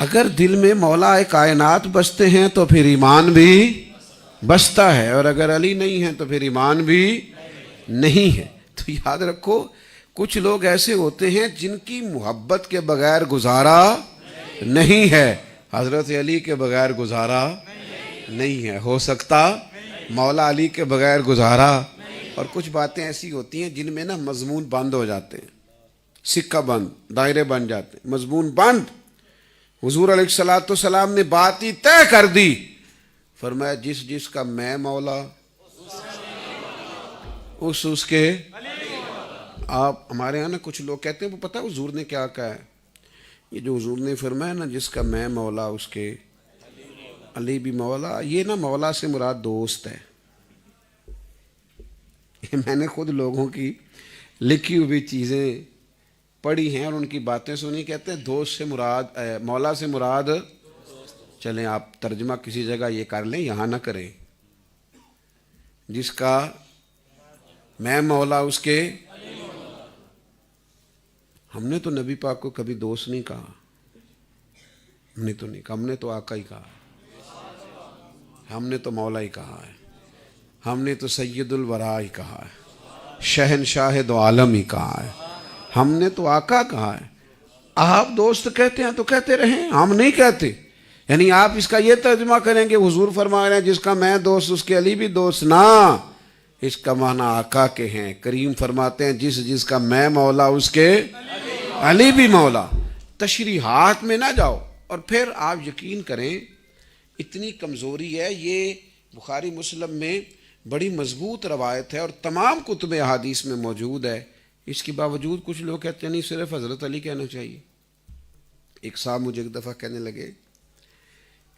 اگر دل میں مولا کائنات بستے ہیں تو پھر ایمان بھی بستا ہے، اور اگر علی نہیں ہے تو پھر ایمان بھی نہیں ہے۔ تو یاد رکھو کچھ لوگ ایسے ہوتے ہیں جن کی محبت کے بغیر گزارا نہیں ہے، حضرت علی کے بغیر گزارا نہیں ہے، ہو سکتا مولا علی کے بغیر گزارا۔ اور کچھ باتیں ایسی ہوتی ہیں جن میں نا مضمون بند ہو جاتے ہیں، سکہ بند، دائرے بن جاتے ہیں، مضمون بند۔ حضور علیہ السلام نے بات ہی طے کر دی، فرمایا جس کا میں مولا اس کے۔ آپ ہمارے ہاں نا کچھ لوگ کہتے ہیں وہ پتہ حضور نے کیا کہا ہے، یہ جو حضور نے فرمایا نا جس کا میں مولا اس کے علی بھی مولا، یہ نا مولا سے مراد دوست ہے۔ میں نے خود لوگوں کی لکھی ہوئی چیزیں پڑھی ہیں اور ان کی باتیں سنی، کہتے ہیں دوست سے مراد مولا سے مراد، چلیں آپ ترجمہ کسی جگہ یہ کر لیں، یہاں نہ کریں، جس کا میں مولا اس کے۔ ہم نے تو نبی پاک کو کبھی دوست نہیں کہا، ہم نے تو نہیں کہا، ہم نے تو آقا ہی کہا ہے، ہم نے تو مولا ہی کہا ہے، ہم نے تو سید الورا ہی کہا ہے، شہنشاہ دو عالم ہی کہا ہے، ہم نے تو آقا کہا ہے۔ آپ دوست کہتے ہیں تو کہتے رہیں، ہم نہیں کہتے۔ یعنی آپ اس کا یہ ترجمہ کریں کہ حضور فرما رہے ہیں جس کا میں دوست اس کے علی بھی دوست، نہ، اس کا معنی آقا کے ہیں۔ کریم فرماتے ہیں جس کا میں مولا اس کے علی بھی مولا۔ تشریحات میں نہ جاؤ۔ اور پھر آپ یقین کریں اتنی کمزوری ہے، یہ بخاری مسلم میں بڑی مضبوط روایت ہے اور تمام کتب احادیث میں موجود ہے، اس کے باوجود کچھ لوگ کہتے ہیں نہیں صرف حضرت علی کہنا چاہیے۔ ایک صاحب مجھے ایک دفعہ کہنے لگے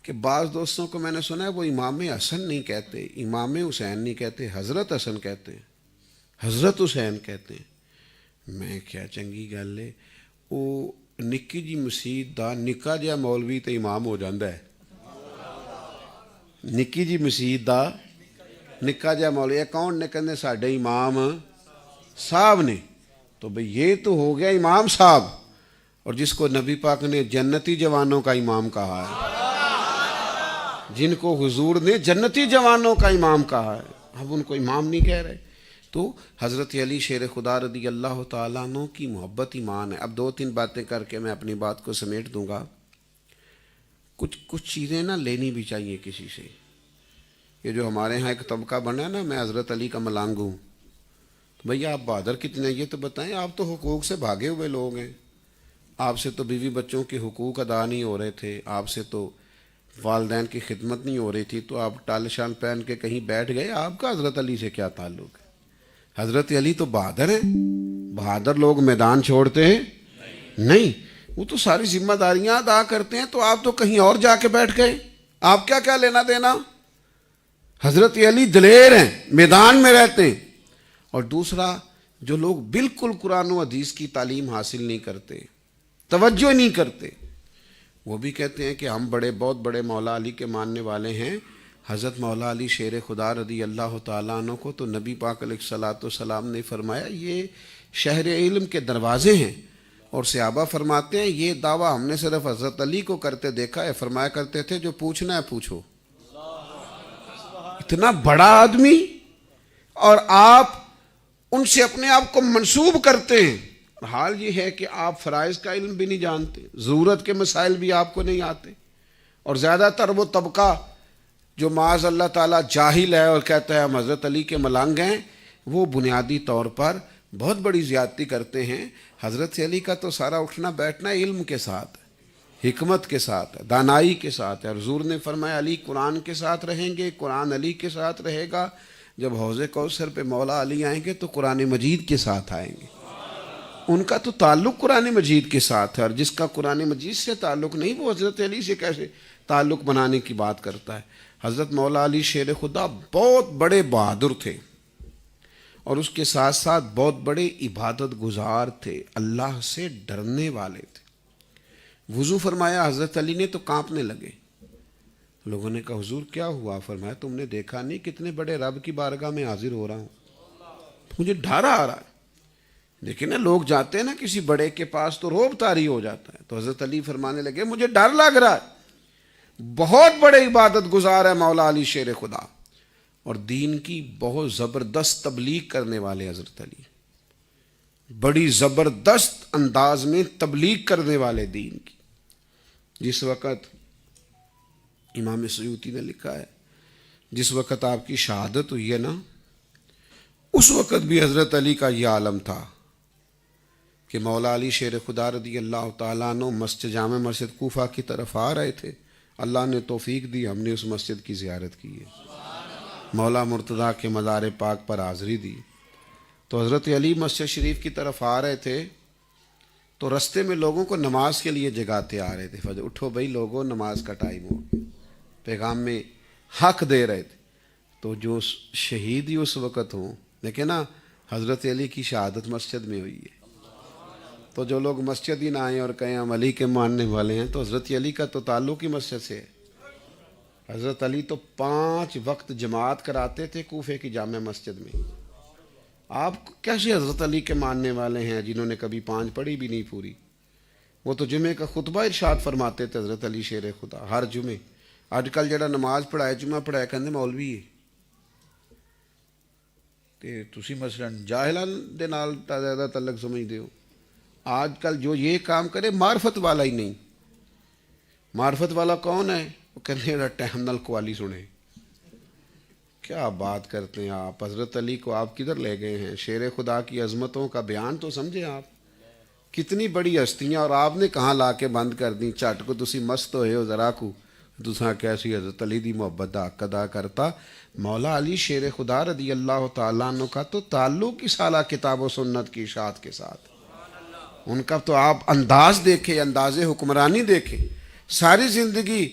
کہ بعض دوستوں کو میں نے سنا ہے وہ امام حسن نہیں کہتے، امام حسین نہیں کہتے، حضرت حسن کہتے ہیں، حضرت حسین کہتے ہیں۔ میں کیا چنگی گل ہے، وہ نکی جی مسیت دا نکا جہا مولوی تے امام ہو جاندہ ہے، نکی جی مسیت دا نکا جہا مولوی، کون نے کہنے ساڑھے امام صاحب نے، تو بھئی یہ تو ہو گیا امام صاحب، اور جس کو نبی پاک نے جنتی جوانوں کا امام کہا ہے، جن کو حضور نے جنتی جوانوں کا امام کہا ہے، ہم ان کو امام نہیں کہہ رہے. تو حضرت علی شیر خدا رضی اللہ تعالیٰ عنہ کی محبت ایمان ہے. اب 2-3 باتیں کر کے میں اپنی بات کو سمیٹ دوں گا. کچھ چیزیں نا لینی بھی چاہیے کسی سے. یہ جو ہمارے ہاں ایک طبقہ بنا ہے نا، میں حضرت علی کا ملانگ ہوں، تو بھیا آپ بہادر کتنے یہ تو بتائیں. آپ تو حقوق سے بھاگے ہوئے لوگ ہیں. آپ سے تو بیوی بچوں کے حقوق ادا نہیں ہو رہے تھے، آپ سے تو والدین کی خدمت نہیں ہو رہی تھی، تو آپ ٹال شان پہن کے کہیں بیٹھ گئے. آپ کا حضرت علی سے کیا تعلق ہے؟ حضرت علی تو بہادر ہیں. بہادر لوگ میدان چھوڑتے ہیں نہیں، وہ تو ساری ذمہ داریاں ادا کرتے ہیں. تو آپ تو کہیں اور جا کے بیٹھ گئے. آپ کیا لینا دینا؟ حضرت علی دلیر ہیں، میدان میں رہتے ہیں. اور دوسرا، جو لوگ بالکل قرآن و حدیث کی تعلیم حاصل نہیں کرتے، توجہ نہیں کرتے، وہ بھی کہتے ہیں کہ ہم بہت بڑے مولا علی کے ماننے والے ہیں. حضرت مولا علی شیر خدا رضی اللہ تعالیٰ عنہ کو تو نبی پاک علیہ الصلوۃ والسلام نے فرمایا یہ شہر علم کے دروازے ہیں. اور صحابہ فرماتے ہیں یہ دعویٰ ہم نے صرف حضرت علی کو کرتے دیکھا ہے. فرمایا کرتے تھے جو پوچھنا ہے پوچھو. اتنا بڑا آدمی اور آپ ان سے اپنے آپ کو منسوب کرتے ہیں. حال یہ ہے کہ آپ فرائض کا علم بھی نہیں جانتے، ضرورت کے مسائل بھی آپ کو نہیں آتے. اور زیادہ تر وہ طبقہ جو معاذ اللہ تعالیٰ جاہل ہے اور کہتا ہے ہم حضرت علی کے ملنگ ہیں، وہ بنیادی طور پر بہت بڑی زیادتی کرتے ہیں. حضرت علی کا تو سارا اٹھنا بیٹھنا علم کے ساتھ، حکمت کے ساتھ، دانائی کے ساتھ ہے. اور حضور نے فرمایا علی قرآن کے ساتھ رہیں گے، قرآن علی کے ساتھ رہے گا. جب حوض کوثر پہ مولا علی آئیں گے تو قرآن مجید کے ساتھ آئیں گے. ان کا تو تعلق قرآن مجید کے ساتھ ہے، اور جس کا قرآن مجید سے تعلق نہیں وہ حضرت علی سے کیسے تعلق بنانے کی بات کرتا ہے. حضرت مولا علی شیر خدا بہت بڑے بہادر تھے، اور اس کے ساتھ ساتھ بہت بڑے عبادت گزار تھے، اللہ سے ڈرنے والے تھے. وضو فرمایا حضرت علی نے تو کانپنے لگے. لوگوں نے کہا حضور کیا ہوا؟ فرمایا تم نے دیکھا نہیں کتنے بڑے رب کی بارگاہ میں حاضر ہو رہا ہوں، مجھے ڈر آ رہا ہے. لیکن لوگ جاتے ہیں نا کسی بڑے کے پاس تو روب طاری ہو جاتا ہے. تو حضرت علی فرمانے لگے مجھے ڈر لگ رہا ہے. بہت بڑے عبادت گزار ہے مولا علی شیر خدا، اور دین کی بہت زبردست تبلیغ کرنے والے حضرت علی، بڑی زبردست انداز میں تبلیغ کرنے والے دین کی. جس وقت امام سیوطی نے لکھا ہے جس وقت آپ کی شہادت ہوئی ہے نا، اس وقت بھی حضرت علی کا یہ عالم تھا کہ مولا علی شیر خدا رضی اللہ تعالیٰ عنہ جامع مسجد کوفہ کی طرف آ رہے تھے. اللہ نے توفیق دی، ہم نے اس مسجد کی زیارت کی ہے، مولا مرتضیٰ کے مزار پاک پر حاضری دی. تو حضرت علی مسجد شریف کی طرف آ رہے تھے تو رستے میں لوگوں کو نماز کے لیے جگاتے آ رہے تھے. فجر اٹھو بھائی لوگوں، نماز کا ٹائم ہو گیا، پیغام میں حق دے رہے تھے. تو جو شہید ہی اس وقت ہوں، لیکن نا حضرت علی کی شہادت مسجد میں ہوئی ہے. تو جو لوگ مسجد ہی نہ آئیں اور کہیں ہم علی کے ماننے والے ہیں، تو حضرت علی کا تو تعلق ہی مسجد سے ہے. حضرت علی تو 5 وقت جماعت کراتے تھے کوفے کی جامع مسجد میں. آپ کیسے حضرت علی کے ماننے والے ہیں جنہوں نے کبھی 5 پڑھی بھی نہیں پوری؟ وہ تو جمعے کا خطبہ ارشاد فرماتے تھے حضرت علی شیر خدا ہر جمعے. اج کل جڑا نماز پڑھائے جمعہ پڑھائے کہندے مولوی ہے. تے تسی مثلا جاہلاں دے نال زیادہ تعلق سمجھدے ہو. آج کل جو یہ کام کرے معرفت والا ہی نہیں. معرفت والا کون ہے؟ وہ کہتے ہیں ٹائم نال قوالی سنے. کیا بات کرتے ہیں آپ! حضرت علی کو آپ کدھر لے گئے ہیں؟ شیر خدا کی عظمتوں کا بیان تو سمجھیں آپ، کتنی بڑی ہستیاں، اور آپ نے کہاں لا کے بند کر دیں. جھٹ کو تسی مست ہوئے ہو ذرا کو تساں کیسی حضرت علی دی محبت دا حق ادا کرتا. مولا علی شیر خدا رضی اللہ تعالیٰ عنہ کا تو تعلق ہی سالہ کتاب و سنت کی اشاعت کے ساتھ. ان کا تو آپ انداز دیکھیں، انداز حکمرانی دیکھیں. ساری زندگی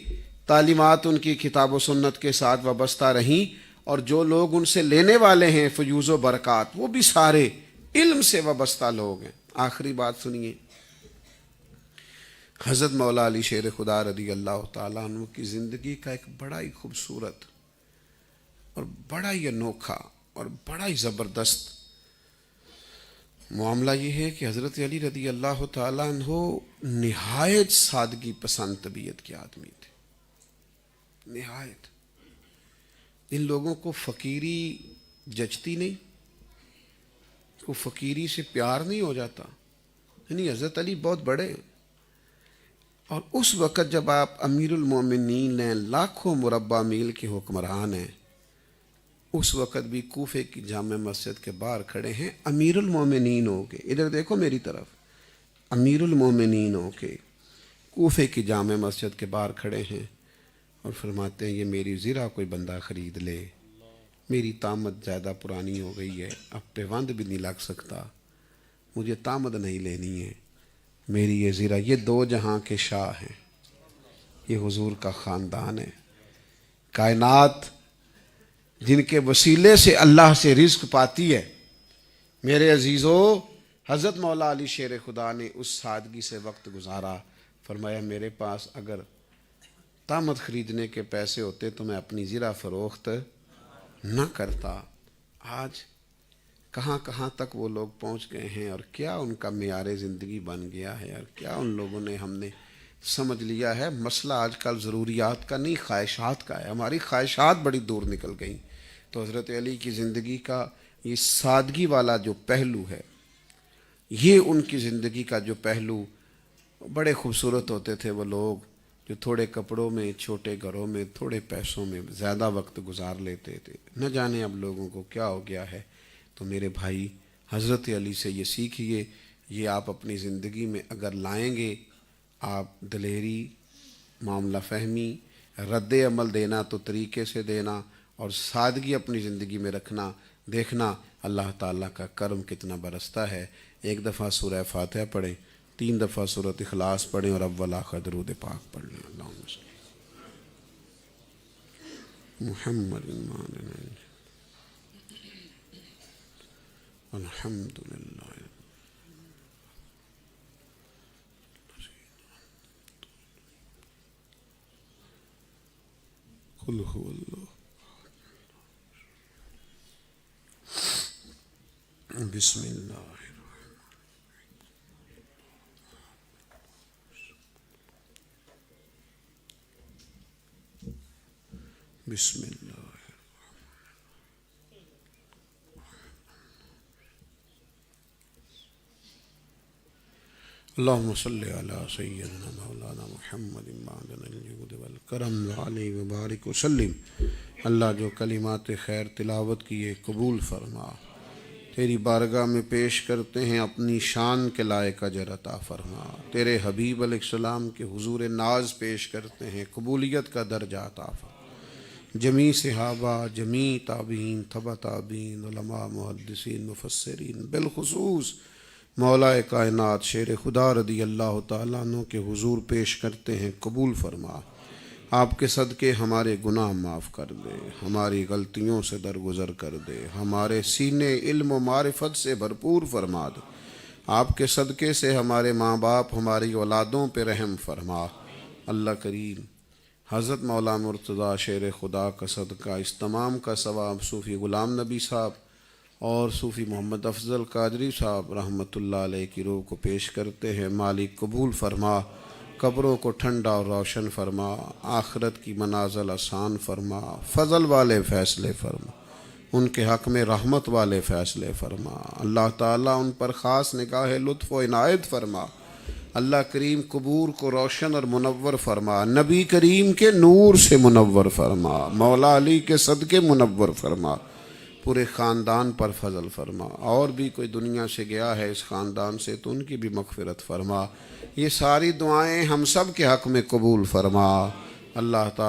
تعلیمات ان کی کتاب و سنت کے ساتھ وابستہ رہیں، اور جو لوگ ان سے لینے والے ہیں فیوز و برکات، وہ بھی سارے علم سے وابستہ لوگ ہیں. آخری بات سنیے، حضرت مولا علی شیر خدا رضی اللہ تعالیٰ عنہ کی زندگی کا ایک بڑا ہی خوبصورت اور بڑا ہی انوکھا اور بڑا ہی زبردست معاملہ یہ ہے کہ حضرت علی رضی اللہ تعالیٰ عنہ نہایت سادگی پسند طبیعت کے آدمی تھے، نہایت۔ ان لوگوں کو فقیری جچتی نہیں، کو فقیری سے پیار نہیں ہو جاتا، یعنی حضرت علی بہت بڑے ہیں۔ اور اس وقت جب آپ امیر المومنین ہیں، لاکھوں مربع میل کے حکمران ہیں، اس وقت بھی کوفے کی جامع مسجد کے باہر کھڑے ہیں، امیر المومنین ہو کے، ادھر دیکھو میری طرف، امیر المومنین ہو کے کوفے کی جامع مسجد کے باہر کھڑے ہیں اور فرماتے ہیں یہ میری زرہ کوئی بندہ خرید لے، میری طامت زیادہ پرانی ہو گئی ہے، اب پیوند بھی نہیں لگ سکتا، مجھے طامت نہیں لینی ہے، میری یہ زرہ، یہ دو جہاں کے شاہ ہیں، یہ حضور کا خاندان ہے، کائنات جن کے وسیلے سے اللہ سے رزق پاتی ہے۔ میرے عزیزو، حضرت مولا علی شیر خدا نے اس سادگی سے وقت گزارا، فرمایا میرے پاس اگر طامت خریدنے کے پیسے ہوتے تو میں اپنی زرہ فروخت نہ کرتا۔ آج کہاں کہاں تک وہ لوگ پہنچ گئے ہیں اور کیا ان کا معیار زندگی بن گیا ہے، اور کیا ان لوگوں نے، ہم نے سمجھ لیا ہے مسئلہ آج کل ضروریات کا نہیں، خواہشات کا ہے، ہماری خواہشات بڑی دور نکل گئیں۔ تو حضرت علی کی زندگی کا یہ سادگی والا جو پہلو ہے، یہ ان کی زندگی کا جو پہلو، بڑے خوبصورت ہوتے تھے وہ لوگ جو تھوڑے کپڑوں میں، چھوٹے گھروں میں، تھوڑے پیسوں میں زیادہ وقت گزار لیتے تھے۔ نہ جانے اب لوگوں کو کیا ہو گیا ہے۔ تو میرے بھائی، حضرت علی سے یہ سیکھیے، یہ آپ اپنی زندگی میں اگر لائیں گے، آپ دلیری، معاملہ فہمی، رد عمل دینا تو طریقے سے دینا، اور سادگی اپنی زندگی میں رکھنا، دیکھنا اللہ تعالیٰ کا کرم کتنا برستا ہے۔ ایک دفعہ سورہ فاتحہ پڑھیں، 3 دفعہ سورۃ اخلاص پڑھیں اور اول آخر درود پاک پڑھ لیں۔ اللہم صلی محمد الحمد للہ۔ قل هو اللہ، بسم اللہ، بسم اللہ۔ اللہم صلی علی سیدنا مولانا محمد معدن الجود والکرم وعلی وبارک وسلم۔ اللہ جو کلمات خیر تلاوت کیے قبول فرما، تیری بارگاہ میں پیش کرتے ہیں، اپنی شان کے لائق اجر عطا فرما۔ تیرے حبیب علیہ السلام کے حضور ناز پیش کرتے ہیں، قبولیت کا درجہ عطا فرما۔ جمیع صحابہ، جمیع تابعین، تبع تابعین، علماء، محدثین، مفسرین، بالخصوص مولا کائنات شیر خدا رضی اللہ تعالیٰ عنہ کے حضور پیش کرتے ہیں، قبول فرما۔ آپ کے صدقے ہمارے گناہ معاف کر دے، ہماری غلطیوں سے درگزر کر دے، ہمارے سینے علم و معرفت سے بھرپور فرما دے۔ آپ کے صدقے سے ہمارے ماں باپ، ہماری اولادوں پہ رحم فرما۔ اللہ کریم، حضرت مولا مرتضیٰ شیر خدا کا صدقہ، اس تمام کا ثواب صوفی غلام نبی صاحب اور صوفی محمد افضل قادری صاحب رحمۃ اللہ علیہ کی روح کو پیش کرتے ہیں۔ مالک قبول فرما، قبروں کو ٹھنڈا اور روشن فرما، آخرت کی منازل آسان فرما، فضل والے فیصلے فرما، ان کے حق میں رحمت والے فیصلے فرما۔ اللہ تعالیٰ ان پر خاص نگاہ لطف و عنایت فرما۔ اللہ کریم قبور کو روشن اور منور فرما، نبی کریم کے نور سے منور فرما، مولا علی کے صدقے منور فرما، پورے خاندان پر فضل فرما۔ اور بھی کوئی دنیا سے گیا ہے اس خاندان سے تو ان کی بھی مغفرت فرما۔ یہ ساری دعائیں ہم سب کے حق میں قبول فرما۔ اللہ تعالیٰ